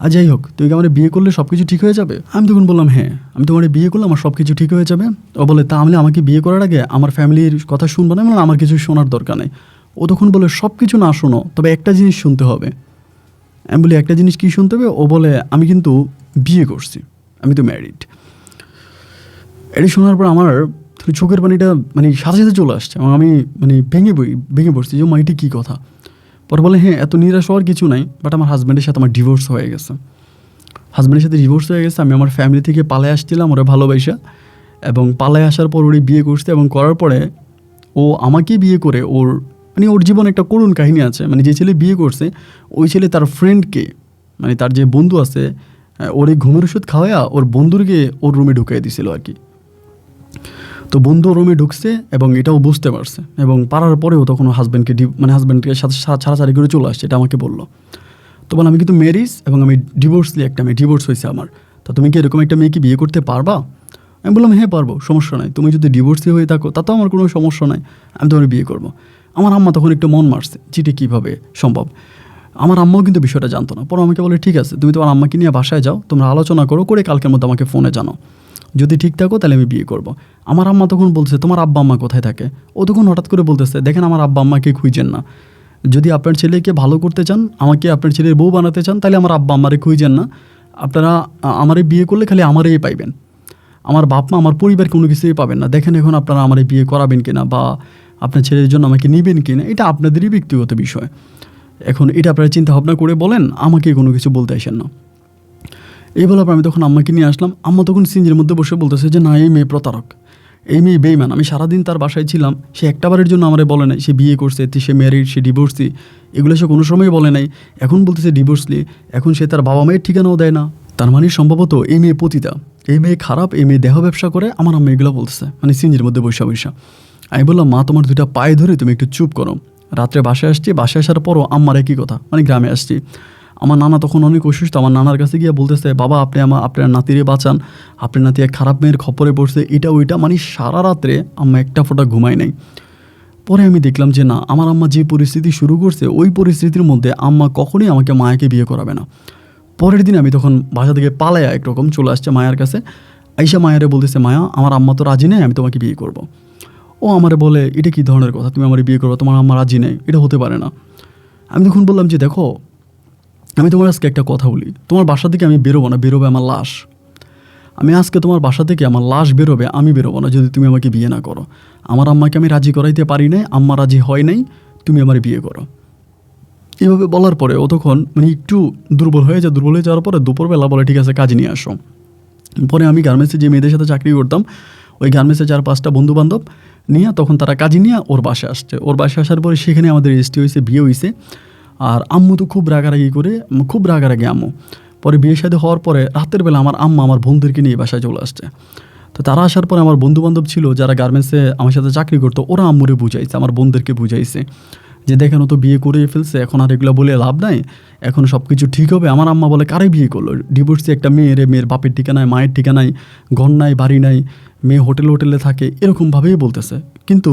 আর যাই হোক, তুমি কি আমার বিয়ে করলে সব কিছু ঠিক হয়ে যাবে? আমি তখন বললাম, হ্যাঁ, আমি তোমার বিয়ে করলে আমার সব কিছু ঠিক হয়ে যাবে। ও বলে, তাহলে আমাকে বিয়ে করার আগে আমার ফ্যামিলির কথা শুনবো না? মানে আমার কিছু শোনার দরকার নেই। ও তখন বলে, সব কিছু না শোনো, তবে একটা জিনিস শুনতে হবে। আমি বলি, একটা জিনিস কী শুনতে হবে? ও বলে, আমি কিন্তু বিয়ে করছি, আমি তো ম্যারিড। এটি শোনার পর আমার চোখের পানিটা মানে সাথে সাথে চলে আসছে এবং আমি মানে ভেঙে পড়ছি যে মাইটি কী কথা। পরে বলে, হ্যাঁ, এত নিরাশ হওয়ার কিছু নাই, বাট আমার হাজব্যান্ডের সাথে আমার ডিভোর্স হয়ে গেছে। আমি আমার ফ্যামিলি থেকে পালায় আসছিলাম ওরা ভালোবাসা, এবং পালায় আসার পর ওরই বিয়ে করছে, এবং করার পরে ও আমাকেই বিয়ে করে ওর জীবনে একটা করুণ কাহিনী আছে। মানে যে ছেলে বিয়ে করছে, ওই ছেলে তার ফ্রেন্ডকে, মানে তার যে বন্ধু আছে, ওর এই ঘুমের ওষুধ খাওয়াইয়া ওর বন্ধুকে ওর রুমে ঢুকিয়ে দিছিল আর কি। তো বন্ধু রুমে ঢুকছে এবং এটাও বুঝতে পারছে, এবং পারার পরেও তখন হাজব্যান্ডকে সাথে ছাড়াছাড়ি করে চলে আসছে, এটা আমাকে বললো। তো বলে, আমি কিন্তু ম্যারিজ এবং আমি ডিভোর্স হয়েছে আমার। তা তুমি কি এরকম একটা মেয়েকে বিয়ে করতে পারবা? আমি বললাম, হ্যাঁ, পারবো, সমস্যা নাই। তুমি যদি ডিভোর্সি হয়ে থাকো তাতেও আমার কোনো সমস্যা নাই, আমি তোমার বিয়ে করবো। আমার আম্মা তখন একটু মন মারছে, যেটা কীভাবে সম্ভব। আমার আম্মাও কিন্তু বিষয়টা জানতো না। পরে আমাকে বলে, ঠিক আছে, তুমি তোমার আম্মাকে নিয়ে বাসায় যাও, তোমরা আলোচনা করে কালকের মধ্যে আমাকে ফোনে জানাও, যদি ঠিক থাকো তাহলে আমি বিয়ে করব। আমার আম্মা তখন বলছে, তোমার আব্বা আম্মা কোথায় থাকে? ও তখন হঠাৎ করে বলতেছে, দেখেন, আমার আব্বা আম্মাকে খুঁজেন না। যদি আপনার ছেলেকে ভালো করতে চান, আমাকে আপনার ছেলের বউ বানাতে চান, তাহলে আমার আব্বা আম্মারে খুঁজেন না। আপনারা আমারে বিয়ে করলে খালি আমারই পাইবেন, আমার বাপ মা, আমার পরিবার কোনো কিছুই পাবেন না। দেখেন এখন আপনারা আমারে বিয়ে করাবেন কিনা বা আপনার ছেলের জন্য আমাকে নেবেন কিনা, এটা আপনাদেরই ব্যক্তিগত বিষয়। এখন এটা আপনারা চিন্তা ভাবনা করে বলেন, আমাকে কোনো কিছু বলতে আসেন না। এই বলার পর আমি তখন আম্মাকে নিয়ে আসলাম। আম্মা তখন সিঞ্জের মধ্যে বসে বলতেছে যে, না, এই মেয়ে প্রতারক, এই মেয়ে বেইমান। আমি সারাদিন তার বাসায় ছিলাম, সে একটাবারের জন্য আমারে বলে নাই সে বিয়ে করছে, সে ম্যারিড, সে ডিভোর্সি, এগুলো সে কোনো সময় বলে নাই। এখন বলতেছে ডিভোর্সলি, এখন সে তার বাবা মায়ের ঠিকানাও দেয় না। তার মানে সম্ভবত এই মেয়ে পতিতা, এই মেয়ে খারাপ, এই মেয়ে দেহ ব্যবসা করে। আমার আম্মা এগুলো বলতেছে, মানে সিঞ্জের মধ্যে বৈশা। আমি বললাম, মা, তোমার দুইটা পায়ে ধরে তুমি একটু চুপ করো। রাত্রে বাসায় আসছি, বাসায় আসার পরও আম্মার একই কথা, মানে গ্রামে আসছি। আমার নানা তখন অনেক অসুস্থ। আমার নানার কাছে গিয়ে বলতেছে, বাবা, আপনি আপনার নাতিরে বাঁচান, আপনার নাতি এক খারাপ মেয়ের খপ্পরে পড়ছে, এটা ওইটা। মানে সারা রাত্রে আম্মা একটা ফোঁটা ঘুমায় নাই। পরে আমি দেখলাম যে না, আমার আম্মা যে পরিস্থিতি শুরু করছে, ওই পরিস্থিতির মধ্যে আম্মা কখনোই আমাকে মায়াকে বিয়ে করাবে না। পরের দিন আমি তখন বাসা থেকে পালায়া একরকম চলে আসছে মায়ের কাছে। আইসা মায়ারে বলতেছে, মায়া, আমার আম্মা তো রাজি নেই, আমি তোমাকে বিয়ে করব। ও আমারে বলে, এটা কী ধরনের কথা, তুমি আমার বিয়ে করবো, তোমার আম্মা রাজি নেই, এটা হতে পারে না। আমি তখন বললাম যে, দেখো, আমি তোমার আজকে একটা কথা বলি, তোমার বাসা থেকে আমি বেরোবো না, বেরোবে আমার লাশ। আমি আজকে তোমার বাসা থেকে আমার লাশ বেরোবে, আমি বেরোবো না যদি তুমি আমাকে বিয়ে না করো। আমার আম্মাকে আমি রাজি করাইতে পারি নাই, আম্মা রাজি হয় নাই, তুমি আমার বিয়ে করো। এভাবে বলার পরে ও তখন মানে একটু দুর্বল হয়ে যাওয়ার পরে দুপুরবেলা বলে, ঠিক আছে, কাজ নিয়ে আসো। পরে আমি গার্মেন্টসে যে মেয়েদের সাথে চাকরি করতাম, ওই গার্মেন্টসে 4-5টা বন্ধুবান্ধব নিয়ে তখন তারা কাজে নিয়ে ওর বাসায় আসছে। ওর বাসায় আসার পরে সেখানে আমাদের রেজিস্ট্রি হয়েছে, বিয়ে হয়েছে। আর আম্মু তো খুব রাগারাগি আম্মু। পরে বিয়ের সাথে হওয়ার পরে রাতের বেলা আমার আম্মা আমার বোনদেরকে নিয়ে বাসায় চলে আসছে। তো তারা আসার পরে আমার বন্ধুবান্ধব ছিল যারা গার্মেন্টসে আমার সাথে চাকরি করতো, ওরা আম্মুরে বুঝাইছে, আমার বোনদেরকে বুঝাইছে যে, দেখেন, ও তো বিয়ে করে ফেলছে, এখন আর এগুলো বলে লাভ নাই, এখন সব কিছু ঠিক হবে। আমার আম্মা বলে, কারে বিয়ে করলো? ডিভোর্সি একটা মেয়ের বাপের ঠিকানায়, মায়ের ঠিকানায়, ঘর নাই, বাড়ি নাই, মেয়ে হোটেলে থাকে, এরকমভাবেই বলতেছে। কিন্তু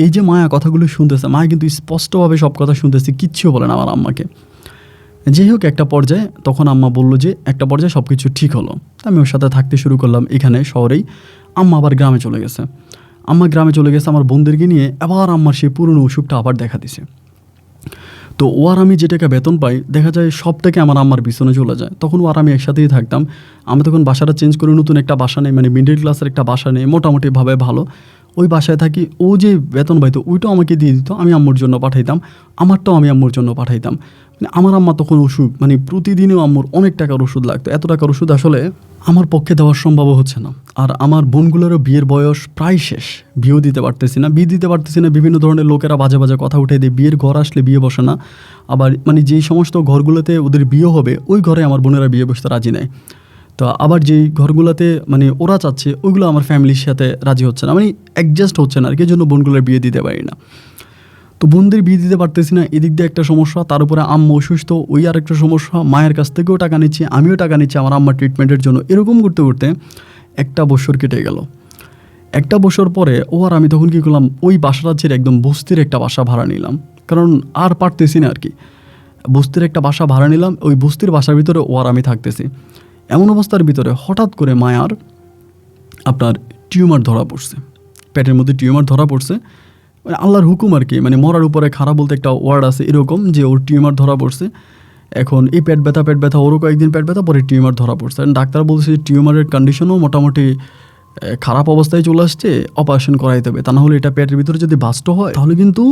এই যে মায়া কথাগুলো শুনতেছে, মায়া কিন্তু স্পষ্টভাবে সব কথা শুনতেছে, কিচ্ছুও বলে না আমার আম্মাকে। যাই হোক, একটা পর্যায়ে তখন আম্মা বললো যে একটা পর্যায়ে সব কিছু ঠিক হলো। আমি ওর সাথে থাকতে শুরু করলাম এখানে শহরেই। আম্মা আবার গ্রামে চলে গেছে। আমার বোনদেরকে নিয়ে আবার আম্মার সেই পুরনো অসুখটা আবার দেখা দিছে। তো ও আর আমি যে টাকা বেতন পাই, দেখা যায় সব থেকে আমার আম্মার পিছনে চলে যায়। তখন ও আর আমি একসাথেই থাকতাম। আমি তখন বাসাটা চেঞ্জ করে নতুন একটা বাসা নেই, মানে মিডল ক্লাসের একটা বাসা নেই, মোটামুটিভাবে ভালো। ওই বাসায় থাকি, ও যে বেতন পাইতো ওইটাও আমাকে দিয়ে দিত, আমি আম্মুর জন্য পাঠাইতাম, আমারটাও আমি আম্মুর জন্য পাঠাইতাম। মানে আমার আম্মা তখন অসুখ, মানে প্রতিদিনও আম্মুর অনেক টাকার ওষুধ লাগতো, এত টাকার ওষুধ আসলে আমার পক্ষে দেওয়ার সম্ভব হচ্ছে না। আর আমার বোনগুলোরও বিয়ের বয়স প্রায় শেষ, বিয়েও দিতে পারতেছি না, বিয়ে দিতে পারতেছি না, বিভিন্ন ধরনের লোকেরা বাজে বাজে কথা উঠে দেয়, বিয়ের ঘর আসলে বিয়ে বসে না। আবার মানে যেই সমস্ত ঘরগুলোতে ওদের বিয়ে হবে ওই ঘরে আমার বোনেরা বিয়ে বসতে রাজি নেয়। তো আবার যেই ঘরগুলোতে মানে ওরা চাচ্ছে ওইগুলো আমার ফ্যামিলির সাথে রাজি হচ্ছে না, মানে অ্যাডজাস্ট হচ্ছে না আর কি, জন্য বোনগুলোর বিয়ে দিতে পারি না। তো বোনদের বিয়ে দিতে পারতেছি না, এদিক দিয়ে একটা সমস্যা, তার উপরে আম্মা অসুস্থ, ওই আর একটা সমস্যা, মায়ের কাছ থেকেও টাকা নিচ্ছি, আমিও টাকা নিচ্ছি আমার আম্মার ট্রিটমেন্টের জন্য। এরকম করতে করতে একটা বছর কেটে গেল। একটা বছর পরে ও আর আমি তখন কী করলাম, ওই বাসাটা ছেড়ে একদম বস্তির একটা বাসা ভাড়া নিলাম, কারণ আর পারতেছি না আর কি। বস্তির একটা বাসা ভাড়া নিলাম, ওই বস্তির বাসার ভিতরে ও আর আমি থাকতেছি। এমন অবস্থার ভিতরে হঠাৎ করে মায়ার আপনার টিউমার ধরা পড়ছে, পেটের মধ্যে টিউমার ধরা পড়ছে, মানে আল্লাহর হুকুম আর কি, মানে মরার উপরে খারাপ বলতে একটা ওয়ার্ড আছে এরকম, যে ওর টিউমার ধরা পড়ছে। এখন এই পেট ব্যথা ওরও কয়েকদিন পেট ব্যথা, পরে টিউমার ধরা পড়ছে। ডাক্তার বলছে টিউমারের কন্ডিশনও মোটামুটি খারাপ অবস্থায় চলে আসছে, অপারেশন করাইতে হবে, তা না হলে এটা পেটের ভিতরে যদি বাস্ট হয় তাহলে কিন্তু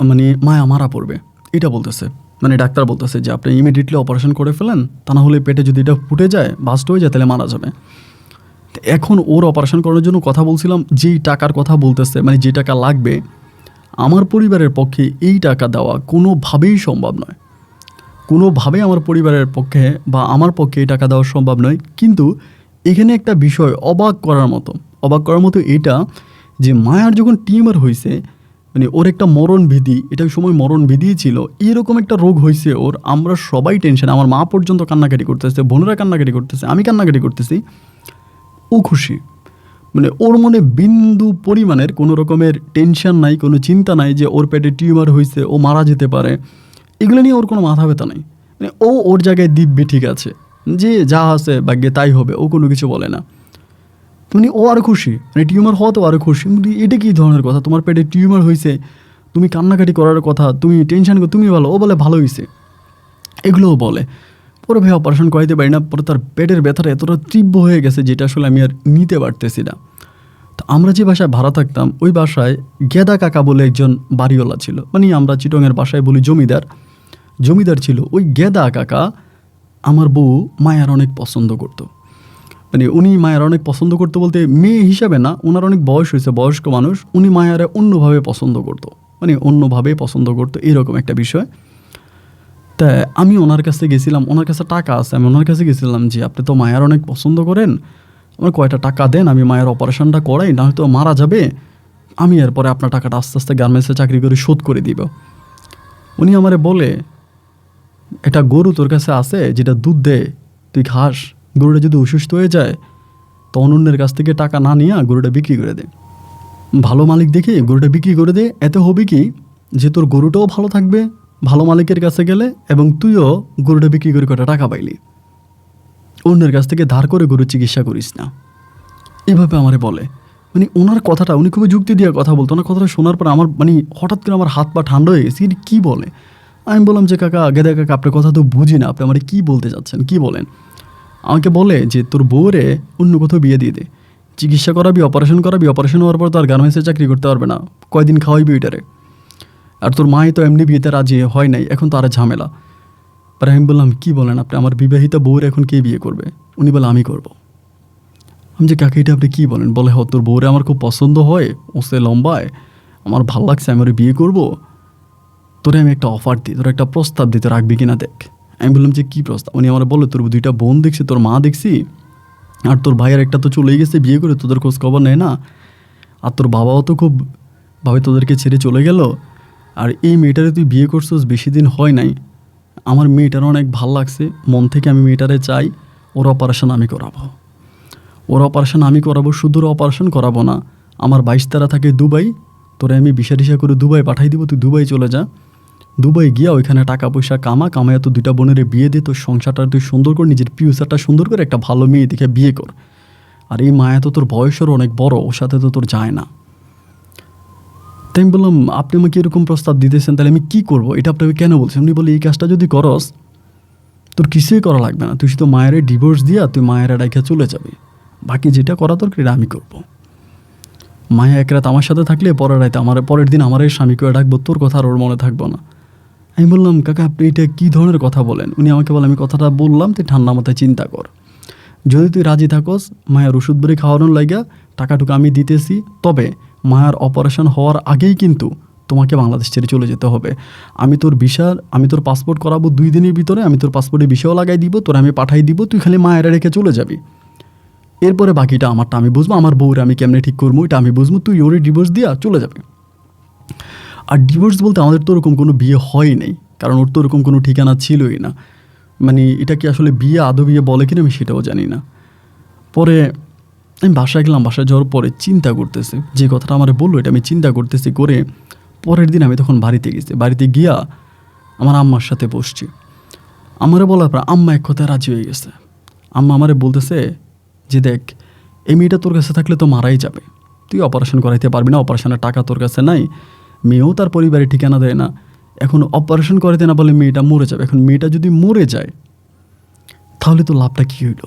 মানে মায়া মারা পড়বে, এটা বলতেছে। মানে ডাক্তার বলতেছে যে আপনি ইমিডিয়েটলি অপারেশন করে ফেলেন, তা না হলে পেটে যদি এটা ফুটে যায় বাস্ট হয়ে যায় তাহলে মারা যাবে। এখন ওর অপারেশন করানোর জন্য কথা বলছিলাম, যেই টাকার কথা বলতেছে, মানে যে টাকা লাগবে, আমার পরিবারের পক্ষে এই টাকা দেওয়া কোনোভাবেই সম্ভব নয়, কোনোভাবেই আমার পরিবারের পক্ষে বা আমার পক্ষে এই টাকা দেওয়া সম্ভব নয়। কিন্তু এখানে একটা বিষয় অবাক করার মতো এটা, যে মায়ার যখন টিউমার হয়েছে, মানে ওর একটা মরণভীতি, এটা ওই সময় মরণভীতি ছিল, এরকম একটা রোগ হয়েছে ওর, আমরা সবাই টেনশন, আমার মা পর্যন্ত কান্নাকাটি করতেছে, বোনেরা কান্নাকাটি করতেছে, আমি কান্নাকাটি করতেছি, ও খুশি। মানে ওর মনে বিন্দু পরিমাণের কোনো রকমের টেনশন নাই, কোনো চিন্তা নাই যে ওর পেটে টিউমার হয়েছে, ও মারা যেতে পারে, এগুলো নিয়ে ওর কোনো মাথা ব্যথা নাই। মানে ও ওর জায়গায় দিব্যি ঠিক আছে, যে যা আছে ভাগ্যে তাই হবে, ও কোনো কিছু বলে না। মানে ও আরও খুশি, মানে টিউমার হওয়া তো আরও খুশি। এটা কী ধরনের কথা, তোমার পেটে টিউমার হয়েছে, তুমি কান্নাকাটি করার কথা, তুমি টেনশন করো, তুমি বলো, ও বলে ভালো হয়েছে, এগুলোও বলে। পরে ভাই অপারেশন করাইতে পারি না, পরে তার পেটের ব্যথাটা এতটা তীব্র হয়ে গেছে যেটা আসলে আমি আর নিতে পারতেছি না। তো আমরা যে বাসায় ভাড়া থাকতাম ওই বাসায় গেদা কাকা বলে একজন বাড়িওয়ালা ছিল, মানে আমরা চিটংয়ের বাসায় বলি জমিদার ছিল। ওই গেদা কাকা আমার বউ মায়ার অনেক পছন্দ করতো, মানে উনি মায়ের অনেক পছন্দ করতো বলতে মেয়ে হিসাবে না, ওনার অনেক বয়স হয়েছে, বয়স্ক মানুষ, উনি মায়ারে অন্যভাবে পছন্দ করতো, মানে অন্যভাবে পছন্দ করতো, এরকম একটা বিষয়। তা আমি ওনার কাছে গেছিলাম, ওনার কাছে টাকা আছে, আমি ওনার কাছে গেছিলাম যে আপনি তো মায়ের অনেক পছন্দ করেন, আমার কয়টা টাকা দেন, আমি মায়ের অপারেশনটা করাই, না হয়তো মারা যাবে, আমি এরপরে আপনার টাকাটা আস্তে আস্তে গার্মেন্টসে চাকরি করে শোধ করে দিব। উনি আমারে বলে, একটা গরু তোর কাছে আছে যেটা দুধ দেয়, তুই খাস, গরুটা যদি অসুস্থ হয়ে যায় তো অন্যের কাছ থেকে টাকা না নিয়ে গরুটা বিক্রি করে দে, ভালো মালিক দেখে গরুটা বিক্রি করে দে, এতে হবে কি যে তোর গরুটাও ভালো থাকবে, ভালো মালিকের কাছে গেলে, এবং তুইও গরুটা বিক্রি করে কটা টাকা পাইলি, অন্যের কাছ থেকে ধার করে গরু চিকিৎসা করিস না, এভাবে আমারে বলে। মানে ওনার কথাটা, উনি খুবই যুক্তি দিয়ে কথা বলতো, ওনার কথাটা শোনার পর আমার মানে হঠাৎ করে আমার হাত পা ঠান্ডা হয়ে গেছে, কিন্তু কী বলে। আমি বললাম যে কাকা, গেদা কাকা, আপনার কথা তো বুঝি না, আপনি আমার কী বলতে চাচ্ছেন, কী বলেন। আমাকে বলে যে তোর বউরে অন্য কোথাও বিয়ে দিয়ে দে, চিকিৎসা করাবি, অপারেশন হওয়ার পর তো আর গার্মেন্টসে চাকরি করতে পারবে না, কয়দিন খাওয়াইবি ওইটারে, আর তোর মাই তো এমনি বিয়েতে রাজি হয় নাই, এখন তো আর ঝামেলা। আর আমি বললাম কী বলেন আপনি, আমার বিবাহিতা বউর এখন কে বিয়ে করবে। উনি বলে আমি করব। আমি যে কাকে এটা আপনি কী বলেন, বলে হ তোর বউরে আমার খুব পছন্দ হয়, ওসে লম্বায়, আমার ভাল লাগছে, আমি ওরে বিয়ে করব, তোরে আমি একটা অফার দিই, তোর একটা প্রস্তাব দিতে রাখবি কিনা দেখ। আমি বললাম যে কী প্রস্তাব। উনি আমার বলে তোর দুইটা বোন দেখছি, তোর মা দেখছি, আর তোর ভাইয়ের একটা তো চলেই গেছে বিয়ে করে, তোদের খোঁজ খবর নেয় না, আর তোর বাবাও তো খুব ভাবে তোদেরকে ছেড়ে চলে গেল, আর এই মেয়েটারে তুই বিয়ে করছিস বেশি দিন হয় নাই, আমার মেয়েটার অনেক ভাল লাগছে, মন থেকে আমি মেয়েটারে চাই, ওর অপারেশন আমি করাবো, শুধু অপারেশন করাবো না, আমার 22 তারা থাকে দুবাই, তোরে আমি ভিসা করে দুবাই পাঠাই দিব, তুই দুবাই চলে যা, দুবাই গিয়া ওইখানে টাকা পয়সা কামায় তো দুইটা বোনের বিয়ে দে, তোর সংসারটা তুই সুন্দর কর, নিজের ফিউচারটা সুন্দর করে একটা ভালো মেয়ে দেখে বিয়ে কর, আর এই মায়া তো তোর বয়সেরও অনেক বড়, ওর সাথে তো তোর যায় না। তাই আমি বললাম আপনি আমাকে এরকম প্রস্তাব দিতেছেন, তাহলে আমি কী করবো, এটা আপনাকে কেন বলছেন। উনি বলে এই কাজটা যদি করস তোর কিছুই করা লাগবে না, তুই শুধু মায়ের ডিভোর্স দিয়া তুই মায়ের ডাইখা চলে যাবি, বাকি যেটা করা দরকার এটা আমি করবো। মায়া এক রাত আমার সাথে থাকলে পরের দিন আমার স্বামীকে ডাকবো, তোর কথা আর ওর মনে থাকবো না। আমি বললাম, কাকা আপনি এটা কী ধরনের কথা বলেন? উনি আমাকে বলে, আমি কথাটা বললাম, তুই ঠান্ডা মাথায় চিন্তা কর, যদি তুই রাজি থাকস মায়ার ওষুধ বেড়ে খাওয়ানোর লাইগা টাকাটুকু আমি দিতেছি, তবে মায়ার অপারেশন হওয়ার আগেই কিন্তু তোমাকে বাংলাদেশ ছেড়ে চলে যেতে হবে। আমি তোর পাসপোর্ট করাবো 2 দিনের ভিতরে, আমি তোর পাসপোর্টে ভিসাও লাগাই দিব, তোর আমি পাঠাই দিব, তুই খালি মায়েরা রেখে চলে যাবি। এরপরে বাকিটা আমারটা আমি বুঝবো, আমার বউরে আমি কেমনে ঠিক করবো এটা আমি বুঝবো, তুই ওরে ডিভোর্স দিয়া চলে যাবে। আর ডিভোর্স বলতে আমাদের তো ওরকম কোনো বিয়ে হয় নাই, কারণ ওর তো ওরকম কোনো ঠিকানা ছিলই না। মানে এটা কি আসলে বিয়ে আদৌ বিয়ে বলে কিনা আমি সেটাও জানি না। পরে আমি বাসায় গেলাম, বাসায় যাওয়ার পরে চিন্তা করতেছি, যে কথাটা আমার বললো এটা আমি চিন্তা করতেছি করে পরের দিন আমি তখন বাড়িতে গেছি। বাড়িতে গিয়া আমার আম্মার সাথে বসছি। আমারে বলার পর আম্মা এক কথায় রাজি হয়ে গেছে। আম্মা আমারে বলতেছে যে দেখ, এই মেয়েটা তোর কাছে থাকলে তো মারাই যাবে, তুই অপারেশন করাইতে পারবি না, অপারেশনের টাকা তোর কাছে নাই, মেয়েও তার পরিবারে ঠিকানা দেয় না, এখন অপারেশন করাইতে না বলে মেয়েটা মরে যাবে। এখন মেয়েটা যদি মরে যায় তাহলে তো লাভটা কী হইল?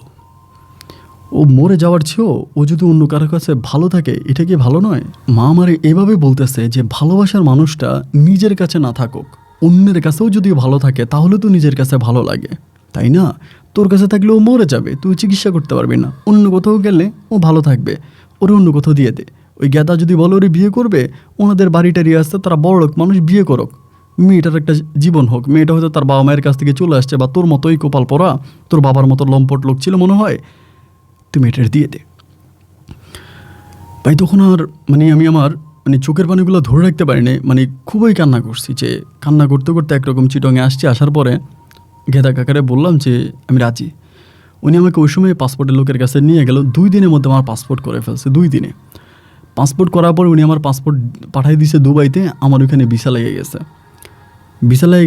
ও মরে যাওয়ার চেয়েও ও যদি অন্য কারো কাছে ভালো থাকে, এটা কি ভালো নয়? মা আমারে এভাবে বলতেছে যে ভালোবাসার মানুষটা নিজের কাছে না থাকুক, অন্যের কাছেও যদি ভালো থাকে তাহলে তো নিজের কাছে ভালো লাগে, তাই না? তোর কাছে থাকলে ও মরে যাবে, তুই চিকিৎসা করতে পারবি না, অন্য কোথাও গেলে ও ভালো থাকবে, ওরে অন্য কোথাও দিয়ে দে। ওই গেদা যদি বলো ওরে বিয়ে করবে, ওনাদের বাড়িটারি আসতে তারা বড় লোক মানুষ, বিয়ে করুক, মেয়েটার একটা জীবন হোক। মেয়েটা হয়তো তার বাবা মায়ের কাছ থেকে চলে আসছে, বা তোর মতোই কপাল পরা, তোর বাবার মতো লম্পট লোক ছিল মনে হয়, তুমি এটার দিয়ে দে। ভাই তখন আর আমি আমার চোখের পানিগুলো ধরে রাখতে পারিনি, খুবই কান্না করছি। যে কান্না করতে করতে একরকম চিটংয়ে আসছি। আসার পরে গেদা কাকারে বললাম যে আমি রাজি। উনি আমাকে ওই সময় পাসপোর্টের লোকের কাছে নিয়ে গেল। 2 দিনের মধ্যে আমার পাসপোর্ট করে ফেলছে। 2 দিনে পাসপোর্ট করার পর উনি আমার পাসপোর্ট পাঠিয়ে দিয়েছে দুবাইতে। আমার ওইখানে ভিসা লেগে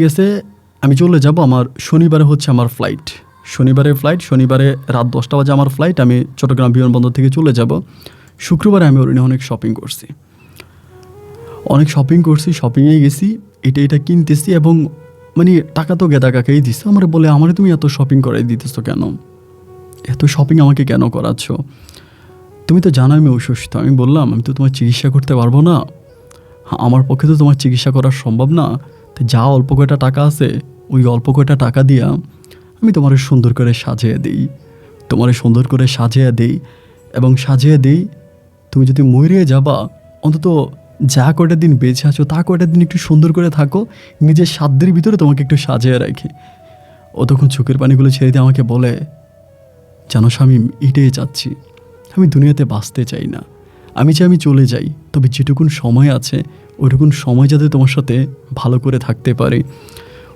গেছে। আমি চলে যাব। আমার শনিবারে হচ্ছে আমার ফ্লাইট, শনিবারে রাত 10টা বাজে আমার ফ্লাইট। আমি চট্টগ্রাম বিমানবন্দর থেকে চলে যাব। শুক্রবারে আমি ওর নিয়ে অনেক শপিং করছি, শপিংয়ে গেছি, এটা কিনতেছি, এবং টাকা তো গেদা কাকাই দিচ্ছে। আমার বলে, আমারে তুমি এত শপিং করাই দিতেছো কেন, এত শপিং আমাকে কেন করাচ্ছ? তুমি তো জানো আমি অসুস্থ। আমি বললাম, আমি তো তোমার চিকিৎসা করতে পারবো না, আমার পক্ষে তো তোমার চিকিৎসা করা সম্ভব না। তো যা অল্প কয়টা টাকা আছে, ওই অল্প কয়টা টাকা দিয়া আমি তোমার সুন্দর করে সাজিয়ে দিই, এবং সাজিয়ে দিই। তুমি যদি মরে যাবা, অন্তত যা কয়টা দিন বেঁচে আছো তা কয়টা দিন একটু সুন্দর করে থাকো, নিজের সাধ্যের ভিতরে তোমাকে একটু সাজিয়ে রাখি। ও তখন চোখের পানিগুলো ছেড়ে দিয়ে আমাকে বলে, জানো স্বামী, এটাই চাচ্ছি, আমি দুনিয়াতে বাঁচতে চাই না। আমি চাই আমি চলে যাই, তবে যেটুকুন সময় আছে ওইটুকুন সময় যাতে তোমার সাথে ভালো করে থাকতে পারি।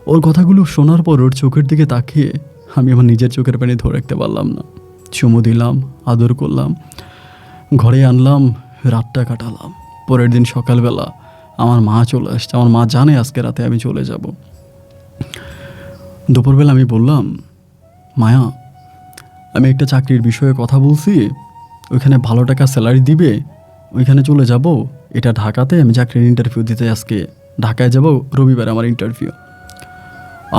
ওর কথাগুলো শোনার পর ওর চোখের দিকে তাকিয়ে আমি আমার নিজের চোখের পানি ধরে রাখতে পারলাম না। চুমু দিলাম, আদর করলাম, ঘরে আনলাম, রাতটা কাটালাম। পরের দিন সকালবেলা আমার মা চলে আসছে। আমার মা জানে আজকে রাতে আমি চলে যাব। দুপুরবেলা আমি বললাম, মায়া, আমি একটা চাকরির বিষয়ে কথা বলছি, ওইখানে ভালো টাকা স্যালারি দিবে, ওইখানে চলে যাব। এটা ঢাকাতে, আমি চাকরির ইন্টারভিউ দিতে আজকে ঢাকায় যাব, রবিবার আমার ইন্টারভিউ।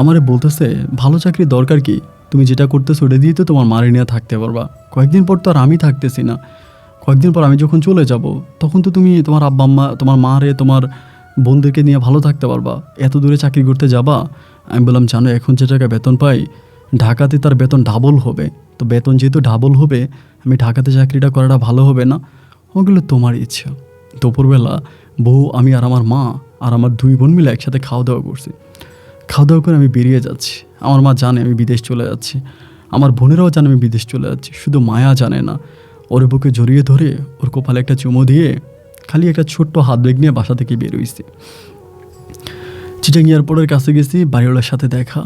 আমারে বলতেছে, ভালো চাকরির দরকার কি, তুমি যেটা করতেছো ওটা দিয়ে তো তোমার মারে নিয়ে থাকতে পারবা। কয়েকদিন পর তো আর আমি থাকতেছি না, কয়েকদিন পর আমি যখন চলে যাব তখন তো তুমি তোমার আব্বা আম্মা, তোমার মারে, তোমার বোনদেরকে নিয়ে ভালো থাকতে পারবা। এত দূরে চাকরি করতে যাবা। আমি বললাম, জানো এখন যে টাকা বেতন পাই, ঢাকাতে তার বেতন ডাবল হবে। তো বেতন যেহেতু ডাবল হবে, আমি ঢাকাতে চাকরিটা করাটা ভালো হবে না। ওগুলো তোমার ইচ্ছা। দুপুরবেলা বউ, আমি আর আমার মা আর আমার 2 বোন মিলে একসাথে খাওয়া দাওয়া করছি। খাওয়া দাওয়া করে আমি বেরিয়ে যাচ্ছি। আমার মা জানে আমি বিদেশ চলে যাচ্ছি, আমার বোনেরাও জানে আমি বিদেশ চলে যাচ্ছি, শুধু মায়া জানে না। ওর বুকে জড়িয়ে ধরে ওর কপালে একটা চুমো দিয়ে খালি একটা ছোট্ট হাত ব্যাগ নিয়ে বাসা থেকে বেরোইছি। চিটাং এয়ারপোর্টের কাছে গেছি, বাড়িওয়ালার সাথে দেখা।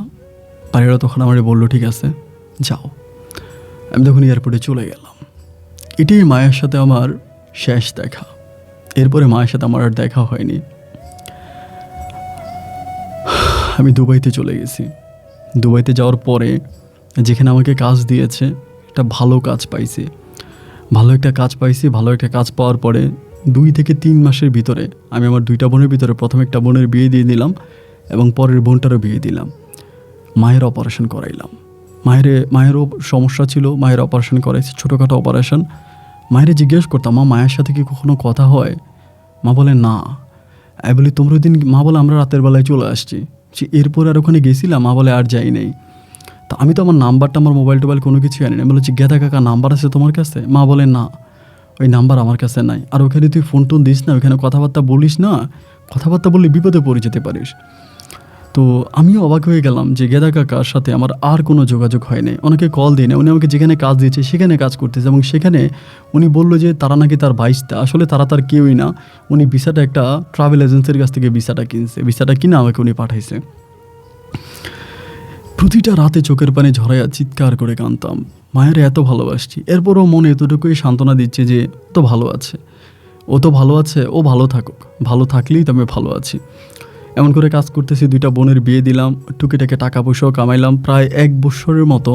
বাড়িওয়ালা তখন আমার বললো, ঠিক আছে যাও। আমি তখন এয়ারপোর্টে চলে গেলাম। এটাই মায়ের সাথে আমার শেষ দেখা। এরপরে মায়ের সাথে আমার আর দেখা হয়নি। আমি দুবাইতে চলে গেছি। দুবাইতে যাওয়ার পরে যেখানে আমাকে কাজ দিয়েছে, একটা ভালো কাজ পাইছি। ভালো একটা কাজ পাওয়ার পরে 2 থেকে 3 মাসের ভিতরে আমি আমার 2টা বোনের ভিতরে প্রথম একটা বোনের বিয়ে দিয়ে দিলাম, এবং পরের বোনটারও বিয়ে দিলাম। মায়ের অপারেশন করাইলাম। মায়েরও সমস্যা ছিল, মায়ের অপারেশন করাইছি, ছোটোখাটো অপারেশন। মায়ের জিজ্ঞেস করতাম, মা মায়ের সাথে কি কখনো কথা হয়? মা বলে না। আমি বলি তোমরা ওই দিন, মা বলে আমরা রাতের বেলায় চলে আসছি। এরপর আর ওখানে গেছিলাম? মা বলে আর যাই নেই। তা আমি তো আমার নাম্বারটা, আমার মোবাইল টোবাইল কোনো কিছু আনি না। আমি বলছি গেদা কাকা নাম্বার আছে তোমার কাছে? মা বলে না, ওই নাম্বার আমার কাছে নাই। আর ওখানে তুই ফোন টোন দিস না, ওখানে কথাবার্তা বলিস না, কথাবার্তা বললে বিপদে পড়ে যেতে পারিস। তো আমিও অবাক হয়ে গেলাম যে গেদা কাকার সাথে আমার আর কোনো যোগাযোগ হয়নি। অনেকে কল দিই না, উনি আমাকে যেখানে কাজ দিয়েছে সেখানে কাজ করতেছে, এবং সেখানে উনি বললো যে তারা নাকি তার বাইশটা, আসলে তারা তার কেউই না। উনি ভিসাটা একটা ট্রাভেল এজেন্সির কাছ থেকে ভিসাটা কিনছে, ভিসাটা কিনে আমাকে উনি পাঠাইছে। প্রতিটা রাতে চোখের পানি ঝরাইয়া চিৎকার করে কাঁদতাম, মায়ের এত ভালোবাসছি। এরপরও মনে এতটুকুই সান্ত্বনা দিচ্ছে যে ও তো ভালো আছে, ও তো ভালো আছে, ও ভালো থাকুক, ভালো থাকলেই তো আমি ভালো আছি। এমন করে কাজ করতেছি, 2টা বোনের বিয়ে দিলাম, টুকিটাকে টাকা পয়সাও কামাইলাম। প্রায় 1 বছরের মতো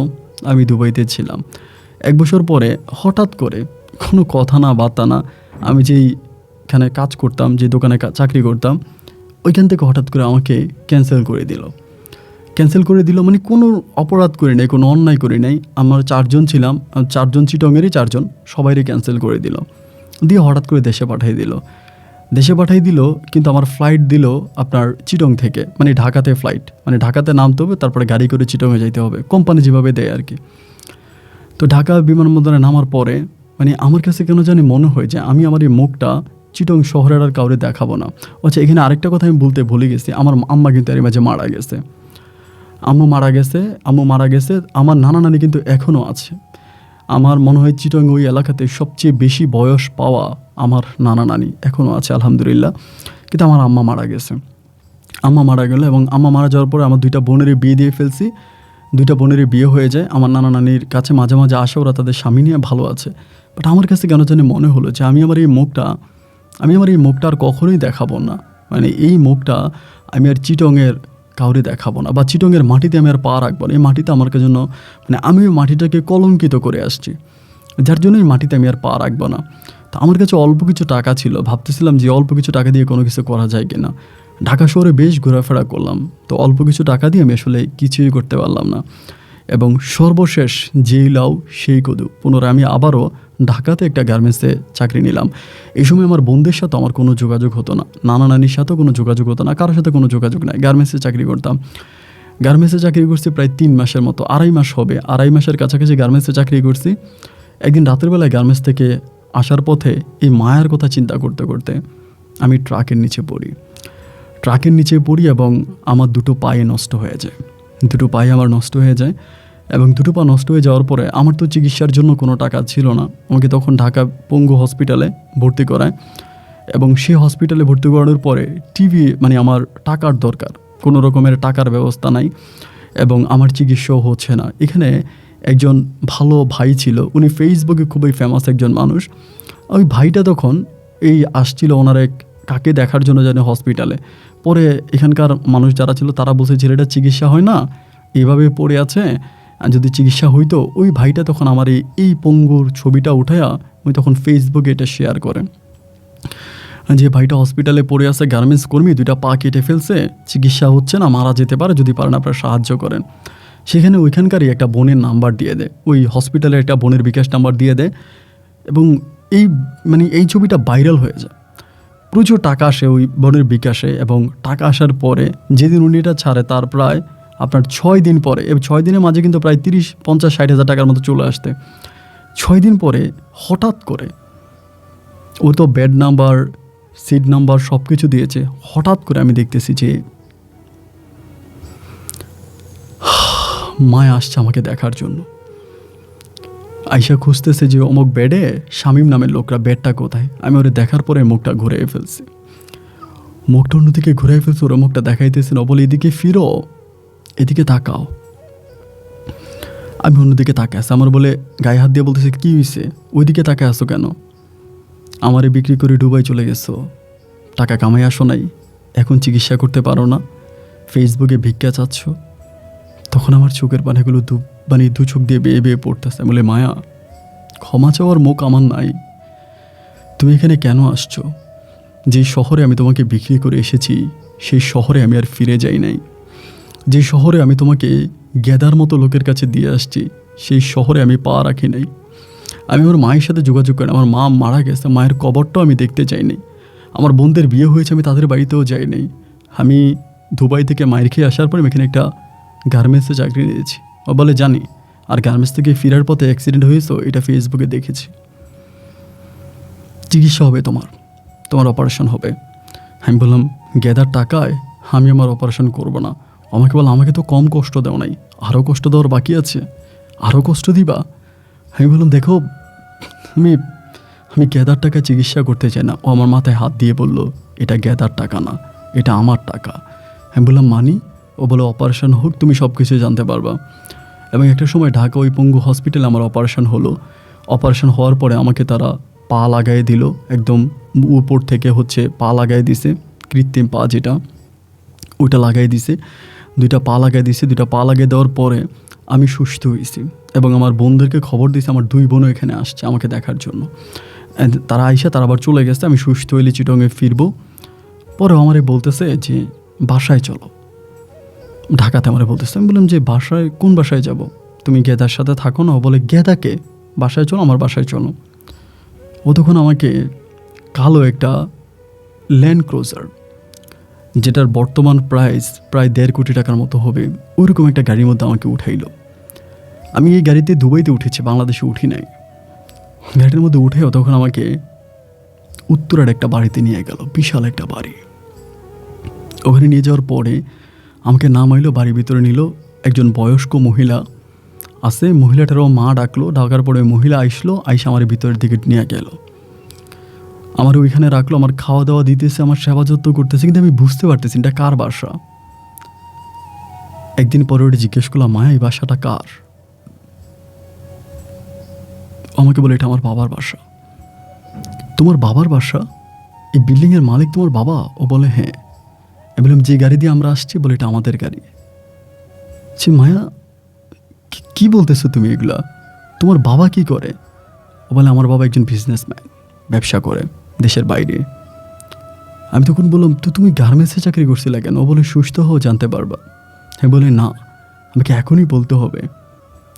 আমি দুবাইতে ছিলাম। 1 বছর পরে হঠাৎ করে কোনো কথা না বার্তা না, আমি যেইখানে কাজ করতাম, যে দোকানে চাকরি করতাম, ওইখান থেকে হঠাৎ করে আমাকে ক্যান্সেল করে দিল। মানে কোনো অপরাধ করি নাই, কোনো অন্যায় করি নাই। আমার 4 জন ছিলাম, 4 জন চিটংয়েরই 4 জন, সবাইকে ক্যান্সেল করে দিল, দিয়ে হঠাৎ করে দেশে পাঠিয়ে দিল। কিন্তু আমার ফ্লাইট দিল আপনার চিটং থেকে, মানে ঢাকাতে ফ্লাইট, মানে ঢাকাতে নামতে হবে, তারপরে গাড়ি করে চিটংয়ে যাইতে হবে, কোম্পানি যেভাবে দেয় আর কি। তো ঢাকা বিমানবন্দরে নামার পরে মানে আমার কাছে কেন জানি মনে হয় যে আমি আমার এই মুখটা চিটং শহরের আর কাউরে দেখাবো না। আচ্ছা, এখানে আরেকটা কথা আমি বলতে ভুলে গেছি, আমার আম্মা কিন্তু এর মাঝে মারা গেছে। আম্মু মারা গেছে। আমার নানা নানি কিন্তু এখনও আছে। আমার মনে হয় চিটং ওই এলাকাতে সবচেয়ে বেশি বয়স পাওয়া আমার নানা নানি এখনও আছে আলহামদুলিল্লাহ। কিন্তু আমার আম্মা মারা গেছে। আম্মা মারা গেল, এবং আম্মা মারা যাওয়ার পরে আমার 2টা বোনেরই বিয়ে দিয়ে ফেলছি। 2টা বোনেরই বিয়ে হয়ে যায়। আমার নানা নানির কাছে মাঝে মাঝে আসে, ওরা তাদের স্বামী নিয়ে ভালো আছে। বাট আমার কাছে কেন জানি মনে হলো যে আমি আমার এই মুখটা আর কখনোই দেখাবো না। মানে এই মুখটা আমি আর চিটংয়ের কাউরে দেখাবো না, বা চিটংয়ের মাটিতে আমি আর পা রাখবো না। এই মাটিতে আমার জন্য, মানে আমি ওই মাটিটাকে কলঙ্কিত করে আসছি, যার জন্য এই মাটিতে আমি আর পা রাখবো না। তো আমার কাছে অল্প কিছু টাকা ছিল, ভাবতেছিলাম যে অল্প কিছু টাকা দিয়ে কোনো কিছু করা যায় কিনা। ঢাকা শহরে বেশ ঘোরাফেরা করলাম, তো অল্প কিছু টাকা দিয়ে আমি আসলে কিছুই করতে পারলাম না। এবং সর্বশেষ যেই লাউ সেই কদু, পুনরায় আমি আবারও ঢাকাতে একটা গার্মেন্টসে চাকরি নিলাম। এই সময় আমার বোনদের সাথে আমার কোনো যোগাযোগ হতো না, নানা নানির সাথেও কোনো যোগাযোগ হতো না, কারোর সাথে কোনো যোগাযোগ নাই। গার্মেন্টসে চাকরি করছি প্রায় 3 মাসের মতো, 2.5 মাস হবে, 2.5 মাসের কাছাকাছি গার্মেন্টসে চাকরি করছি। একদিন রাতের বেলায় গার্মেন্টস থেকে আসার পথে এই মায়ের কথা চিন্তা করতে করতে আমি ট্রাকের নিচে পড়ি এবং আমার 2টো পায়ে নষ্ট হয়ে যায়। 2টো পায়ে আমার নষ্ট হয়ে যায়, এবং 2টো পা নষ্ট হয়ে যাওয়ার পরে আমার তো চিকিৎসার জন্য কোনো টাকা ছিল না। আমাকে তখন ঢাকা পঙ্গু হসপিটালে ভর্তি করায়, এবং সেই হসপিটালে ভর্তি করানোর পরে মানে আমার টাকার দরকার, কোনো রকমের টাকার ব্যবস্থা নাই, এবং আমার চিকিৎসাও হচ্ছে না। এখানে একজন ভালো ভাই ছিল, উনি ফেসবুকে খুবই ফেমাস একজন মানুষ। ওই ভাইটা তখন আসছিল ওনার এক কাকে দেখার জন্য জানে হসপিটালে। পরে এখানকার মানুষ যারা ছিল তারা বলছে ছেলেটা চিকিৎসা হয় না, এইভাবে পড়ে আছে, আর যদি চিকিৎসা হইতো। ওই ভাইটা তখন আমার এই পঙ্গুর ছবিটা উঠায়া উনি তখন ফেসবুকে এটা শেয়ার করেন যে ভাইটা হসপিটালে পড়ে আছে, গার্মেন্টস কর্মী, 2টা পা কেটে ফেলছে, চিকিৎসা হচ্ছে না, মারা যেতে পারে, যদি পারেন আপনারা সাহায্য করেন। সেখানে ওইখানকারই একটা বোনের নাম্বার দিয়ে দেয়, ওই হসপিটালের একটা বোনের বিকাশ নাম্বার দিয়ে দেয়, এবং এই ছবিটা ভাইরাল হয়ে যায়। প্রচুর টাকা আসে ওই বোনের বিকাশে, এবং টাকা আসার পরে যেদিন উনি এটা ছাড়ে তার প্রায় আপনার 6 দিন পরে, এবং 6 দিনের মাঝে কিন্তু প্রায় 30, 50, 60 হাজার টাকার মতো চলে আসতে। 6 দিন পরে হঠাৎ করে, ও তো বেড নাম্বার, সিট নাম্বার সব কিছু দিয়েছে, হঠাৎ করে আমি দেখতেছি যে মায় আসছে আমাকে দেখার জন্য। আয়শা খুঁজতেছে যে অমুক বেডে শামীম নামের লোকরা, বেডটা কোথায়। আমি ওরে দেখার পরে মুখটা ঘুরিয়ে ফেলছি, অন্যদিকে ঘুরিয়ে ফেলছি। ওরা মুখটা দেখাইতেছে না, বলে এদিকে ফিরো, এদিকে তাকাও। আমি অন্যদিকে তাকাই আসি, আমার বলে গায়ে হাত দিয়ে বলতেছে কী হয়েছে, ওইদিকে তাকায় আসো কেন? আমারে বিক্রি করে দুবাই চলে গেছো, টাকা কামাই আসো নাই, এখন চিকিৎসা করতে পারো না, ফেসবুকে ভিক্ষা চাচ্ছ। তখন আমার চোখের পানিগুলো দু চোখ দিয়ে বেয়ে বেয়ে পড়তেছে। বলে মায়া, ক্ষমা চাওয়ার মুখ আমার নাই, তুমি এখানে কেন আসছো? যে শহরে আমি তোমাকে বিক্রি করে এসেছি সেই শহরে আমি আর ফিরে যাই নাই। যে শহরে আমি তোমাকে গেদার মতো লোকের কাছে দিয়ে আসছি সেই শহরে আমি পা রাখি নাই। আমি আমার মায়ের সাথে যোগাযোগ করি, আমার মা মারা গেছে, মায়ের কবরটাও আমি দেখতে চাইনি। আমার বোনদের বিয়ে হয়েছে, আমি তাদের বাড়িতেও যাইনি। আমি দুবাই থেকে মায়ের খেয়ে আসার পর আমি এখানে একটা গার্মেন্টসে চাকরি নিয়েছি। ও বলে জানি, আর গার্মেন্টস থেকে ফেরার পথে অ্যাক্সিডেন্ট হয়েছে, এটা ফেসবুকে দেখেছি। চিকিৎসা হবে, তোমার অপারেশন হবে। আমি বললাম গেদার টাকায় আমি আমার অপারেশন করব না। আমাকে বলে আমাকে তো কম কষ্ট দেও নাই, আরও কষ্ট দেওয়ার বাকি আছে, আরও কষ্ট দিবা। আমি বললাম দেখো, আমি গেদার টাকা চিকিৎসা করতে চাই না। ও আমার মাথায় হাত দিয়ে বলল এটা গেদার টাকা না, এটা আমার টাকা। আমি বললাম মানি? ও বলে অপারেশন হোক, তুমি সব কিছু জানতে পারবা। এবং একটা সময় ঢাকা ওই পঙ্গু হসপিটালে আমার অপারেশন হলো। অপারেশন হওয়ার পরে আমাকে তারা পা লাগাই দিল, একদম উপর থেকে পা লাগাই দিছে, কৃত্রিম পা যেটা, ওইটা লাগাই দিছে। দুইটা পা লাগাই দিছে। দুইটা পা লাগিয়ে দেওয়ার পরে আমি সুস্থ হয়েছি এবং আমার বোনদেরকে খবর দিয়েছে। আমার 2 বোনও এখানে আসছে আমাকে দেখার জন্য। তারা তারা আবার চলে গেছে। আমি সুস্থ হইলে চিটংয়ে ফিরবো। পরেও আমারে বলতেছে যে বাসায় চলো, ঢাকাতে আমারে বলতেছে। আমি বললাম যে বাসায়, কোন বাসায় যাব? তুমি গেদার সাথে থাকো না? ও বলে গেদাকে বাসায় চলো, আমার বাসায় চলো। ও তখন আমাকে কালো একটা ল্যান্ড ক্রুজার, যেটার বর্তমান প্রাইস প্রায় 1.5 কোটি টাকার মতো হবে, ওইরকম একটা গাড়ির মধ্যে আমাকে উঠাইলো। আমি এই গাড়িতে দুবাইতে উঠেছি, বাংলাদেশে উঠি নাই। গাড়ির মধ্যে উঠেও তখন আমাকে উত্তরার একটা বাড়িতে নিয়ে গেল, বিশাল একটা বাড়ি। ওখানে নিয়ে যাওয়ার পরে আমাকে নামাইলো, বাড়ির ভিতরে নিল। একজন বয়স্ক মহিলা আছে, মহিলাটারও মা ডাকলো। ডাকার পরে মহিলা আইসলো, আইসা আমার ভিতরের দিকে নিয়ে গেল। আমার ওইখানে রাখলো, আমার খাওয়া দাওয়া দিতেছে, আমার সেবা যত্ন করতেছে, কিন্তু আমি বুঝতে পারতেছি এটা কার বাসা। একদিন পরে ওটা জিজ্ঞেস করলাম, মায়া এই বাসাটা কার? আমাকে বলে এটা আমার বাবার বাসা। তোমার বাবার বাসা? এই বিল্ডিংয়ের মালিক তোমার বাবা? ও বলে হ্যাঁ। আমি বললাম যে গাড়ি দিয়ে আমরা আসছি? বলে এটা আমাদের গাড়ি। সে মায়া কি বলতেছো তুমি এগুলা? তোমার বাবা কি করে? ও বলে আমার বাবা একজন বিজনেসম্যান, ব্যবসা করে দেশের বাইরে। আমি তখন বললাম তো তুমি গার্মেন্টসে চাকরি করছিলে কেন? ও বলে সুস্থ হও, জানতে পারবা। হ্যাঁ বলে না, আমাকে এখনই বলতে হবে,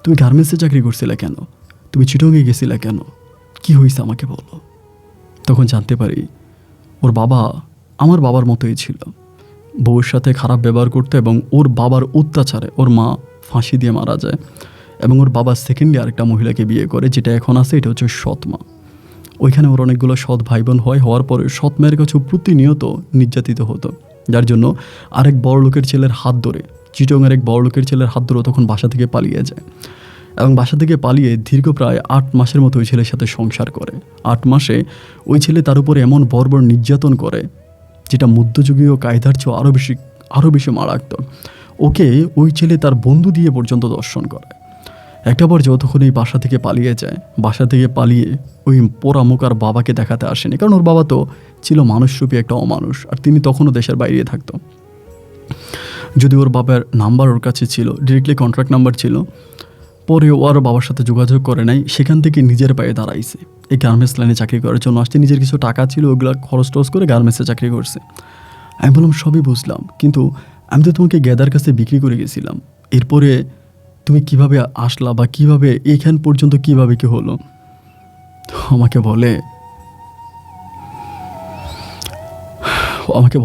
তুমি গার্মেন্টসে চাকরি করছিলে কেন? তুমি চিটংয়ে গেছিলে কেন? কি হয়েছে আমাকে বলো। তখন জানতে পারি ওর বাবা আমার বাবার মতোই ছিল, বউয়ের সাথে খারাপ ব্যবহার করতো এবং ওর বাবার অত্যাচারে ওর মা ফাঁসি দিয়ে মারা যায়। এবং ওর বাবা সেকেন্ডলি আরেকটা মহিলাকে বিয়ে করে, যেটা এখন আছে, এটা হচ্ছে সৎ মা। ওইখানে ওর অনেকগুলো সৎ ভাই বোন হওয়ার পরে সৎ মায়ের কাছে প্রতিনিয়ত নির্যাতিত হতো, যার জন্য আরেক বড় লোকের ছেলের হাত ধরে, চিটংয়ের এক বড় লোকের ছেলের হাত ধরে তখন বাসা থেকে পালিয়ে যায়। এবং বাসা থেকে পালিয়ে দীর্ঘ প্রায় 8 মাসের মতো ওই ছেলের সাথে সংসার করে। 8 মাসে ওই ছেলে তার উপরে এমন বর্বর নির্যাতন করে, যেটা মধ্যযুগীয় কায়দার চেয়ে আরও বেশি মারাত্মক। ওকে ওই ছেলে তার বন্ধু দিয়ে পর্যন্ত দর্শন করে। একটা বার যতক্ষণ এই বাসা থেকে পালিয়ে যায়, বাসা থেকে পালিয়ে ওই পোড়ামুখ আর বাবাকে দেখাতে আসেনি, কারণ ওর বাবা তো ছিল মানুষরূপী একটা অমানুষ, আর তিনি তখনও দেশের বাইরে থাকতো। যদি ওর বাবার নাম্বার ওর কাছে ছিল, ডিরেক্টলি কন্ট্রাক্ট নাম্বার ছিল, পরে ও আর বাবার সাথে যোগাযোগ করে নাই। সেখান থেকে নিজের পায়ে দাঁড়াইছে, এই গার্মেন্টস লাইনে চাকরি করার জন্য আসছে। নিজের কিছু টাকা ছিল, ওগুলো খরচ টরচ করে গার্মেন্টসে চাকরি করছে। আমি বললাম সবই বুঝলাম, কিন্তু আমি তো তোমাকে গেদার কাছে বিক্রি করে গেছিলাম, এরপরে তুমি কিভাবে আসলা বা কিভাবে এইখান পর্যন্ত কিভাবে কি হলো? আমাকে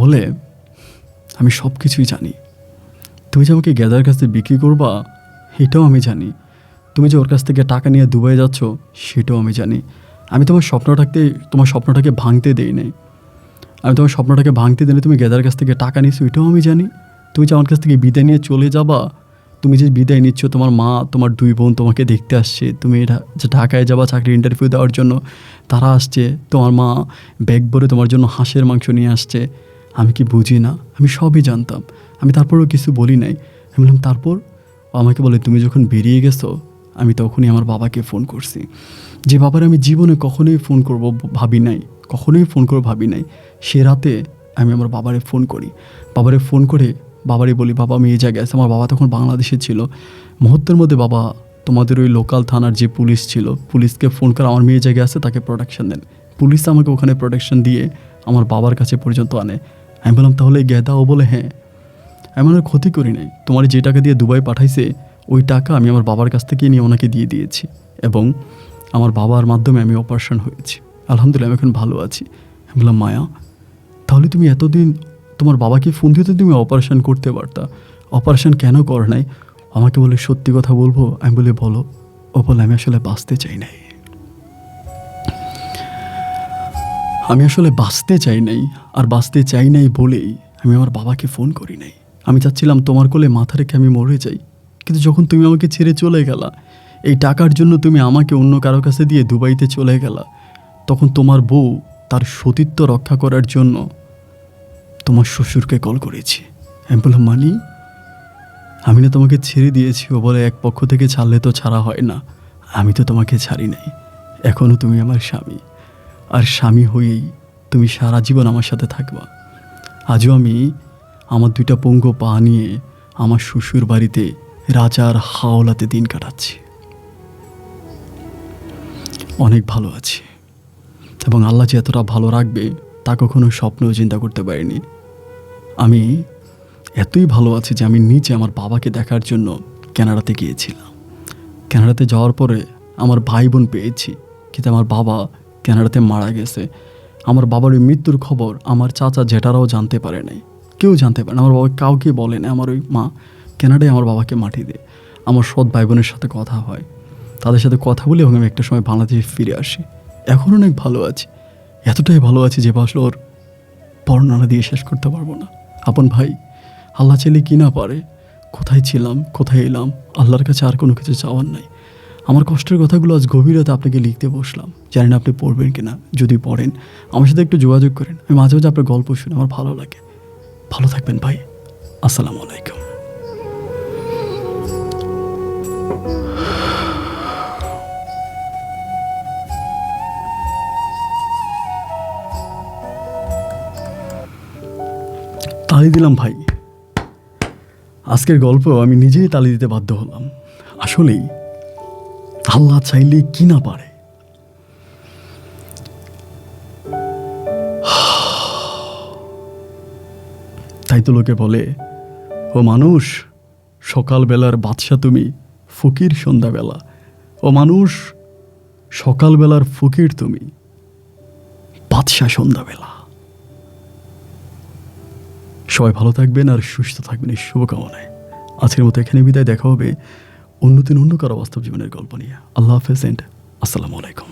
বলে আমি সব কিছুই জানি। তুমি যে আমাকে গেদার কাছে বিক্রি করবা এটাও আমি জানি। তুমি যে ওর কাছ থেকে টাকা নিয়ে দুবাই যাচ্ছ সেটাও আমি জানি। আমি তোমার স্বপ্নটাকে ভাঙতে দেই নাই। আমি তোমার স্বপ্নটাকে ভাঙতে দিলে তুমি গেদার কাছ থেকে টাকা নিচ্ছ এটাও আমি জানি। তুমি যে আমার কাছ থেকে বিদায় নিয়ে চলে যাবা, তুমি যে বিদায় নিচ্ছ, তোমার মা তোমার 2 বোন তোমাকে দেখতে আসছে, তুমি যে ঢাকায় যাবা চাকরি ইন্টারভিউ দেওয়ার জন্য, তারা আসছে, তোমার মা ব্যাগ ভরে তোমার জন্য হাঁসের মাংস নিয়ে আসছে। আমি কি বুঝি না? আমি সবই জানতাম। আমি তারপরেও কিছু বলি নাই। আমি বললাম তারপর? আমাকে বলে তুমি যখন বেরিয়ে গেছো আমি তখনই আমার বাবাকে ফোন করছি, যে বাবার আমি জীবনে কখনোই ফোন করব ভাবি নাই। সে রাতে আমি আমার বাবারে ফোন করি। ফোন করে বাবারে বলি বাবা আমি এই জায়গায় আছি। আমার বাবা তখন বাংলাদেশে ছিল। মুহূর্তের মধ্যে বাবা তোমাদের ওই লোকাল থানার যে পুলিশ ছিল, পুলিশকে ফোন করে আমার মেয়ে জায়গায় আছে, তাকে প্রোটেকশন দেন। পুলিশ আমাকে ওখানে প্রোটেকশন দিয়ে আমার বাবার কাছে পর্যন্ত আনে। আমি বললাম তাহলে গেদা? ও বলে হ্যাঁ। এমন আর ক্ষতি করি নাই, তোমার যে টাকা দিয়ে দুবাই পাঠাইছে ওই টাকা আমি আমার বাবার কাছ থেকে নিয়ে ওনাকে দিয়ে দিয়েছি। এবং আমার বাবার মাধ্যমে আমি অপারেশন হয়েছি, আলহামদুলিল্লাহ আমি এখন ভালো আছি। আমি বললাম মায়া, তাহলে তুমি এতদিন তোমার বাবাকে ফোন দিয়ে তো তুমি অপারেশন করতে পারতা, অপারেশন কেন কর নাই? আমাকে বলে সত্যি কথা বলবো? আমি বলে বলো। ও বলে আমি আসলে বাঁচতে চাই নাই, আমি আসলে বাঁচতে চাই নাই, আর বাঁচতে চাই নাই বলেই আমি আমার বাবাকে ফোন করি নাই। আমি চাচ্ছিলাম তোমার কোলে মাথা রেখে আমি মরে যাই, কিন্তু যখন তুমি আমাকে ছেড়ে চলে গেলা, এই টাকার জন্য তুমি আমাকে অন্য কারো কাছে দিয়ে দুবাইতে চলে গেলা, তখন তোমার বউ তার সতীত্ব রক্ষা করার জন্য তোমার শ্বশুরকে কল করেছি। আমি বললাম মানি, আমি না তোমাকে ছেড়ে দিয়েছি? ও বলে এক পক্ষ থেকে ছাড়লে তো ছাড়া হয় না, আমি তো তোমাকে ছাড়ি নাই, এখনও তুমি আমার স্বামী, আর স্বামী হয়েই তুমি সারা জীবন আমার সাথে থাকবা। আজও আমি আমার 2টা পঙ্গু পা নিয়ে আমার শ্বশুর বাড়িতে রাজার হাওলাতে দিন কাটাচ্ছি, অনেক ভালো আছি, এবং আল্লাহ যে এতটা ভালো রাখবে তা কখনো স্বপ্নেও চিন্তা করতে পারিনি। আমি এতই ভালো আছি যে আমি নিচে আমার বাবাকে দেখার জন্য কানাডাতে গিয়েছিলাম। কানাডাতে যাওয়ার পরে আমার ভাই বোন পেয়েছি, কিন্তু আমার বাবা কানাডাতে মারা গেছে। আমার বাবার ওই মৃত্যুর খবর আমার চাচা জেঠারাও জানতে পারে নাই, কেউ জানতে পারে না। আমার বাবা কাউকে বলে না। আমার ওই মা কানাডায় আমার বাবাকে মাটি দেয়। আমার সৎ ভাই বোনের সাথে কথা হয়, তাদের সাথে কথা বলি, এবং আমি একটা সময় বাংলাদেশে ফিরে আসি। এখন অনেক ভালো আছি, এতটাই ভালো আছি যে আসলে ওর বর্ণনা দিয়ে শেষ করতে পারবো না। আপন ভাই, আল্লাহ চাইলে কি না পারে, কোথায় ছিলাম, কোথায় এলাম, আল্লাহর কাছে আর কোনো কিছু চাওয়ার নাই। আমার কষ্টের কথাগুলো আজ গভীর রাতে আপনাকে লিখতে বসলাম, জানি না আপনি পড়বেন কিনা। যদি পড়েন আমার সাথে একটু যোগাযোগ করেন, আমি মাঝে মাঝে আপনার গল্প শুনে আমার ভালো লাগে। ভালো থাকবেন ভাই, আসসালামু আলাইকুম। তালি দিলাম ভাই, আজকের গল্প আমি নিজেই তালি দিতে বাধ্য হলাম। আসলেই আল্লাহ চাইলে কি না পারে। তাই তো লোকে বলে, ও মানুষ সকালবেলার বাদশা তুমি, ফকির সন্ধ্যাবেলা। ও মানুষ সকালবেলার ফকির তুমি, বাদশা সন্ধ্যাবেলা। সবাই ভালো থাকবেন আর সুস্থ থাকবেন এই শুভকামনায়। আজকের মতো এখানে বিদায়, দেখা হবে অন্য দিন অন্য কারো বাস্তব জীবনের গল্প নিয়ে। আল্লাহ হাফেজ এন্ড আসসালামু আলাইকুম।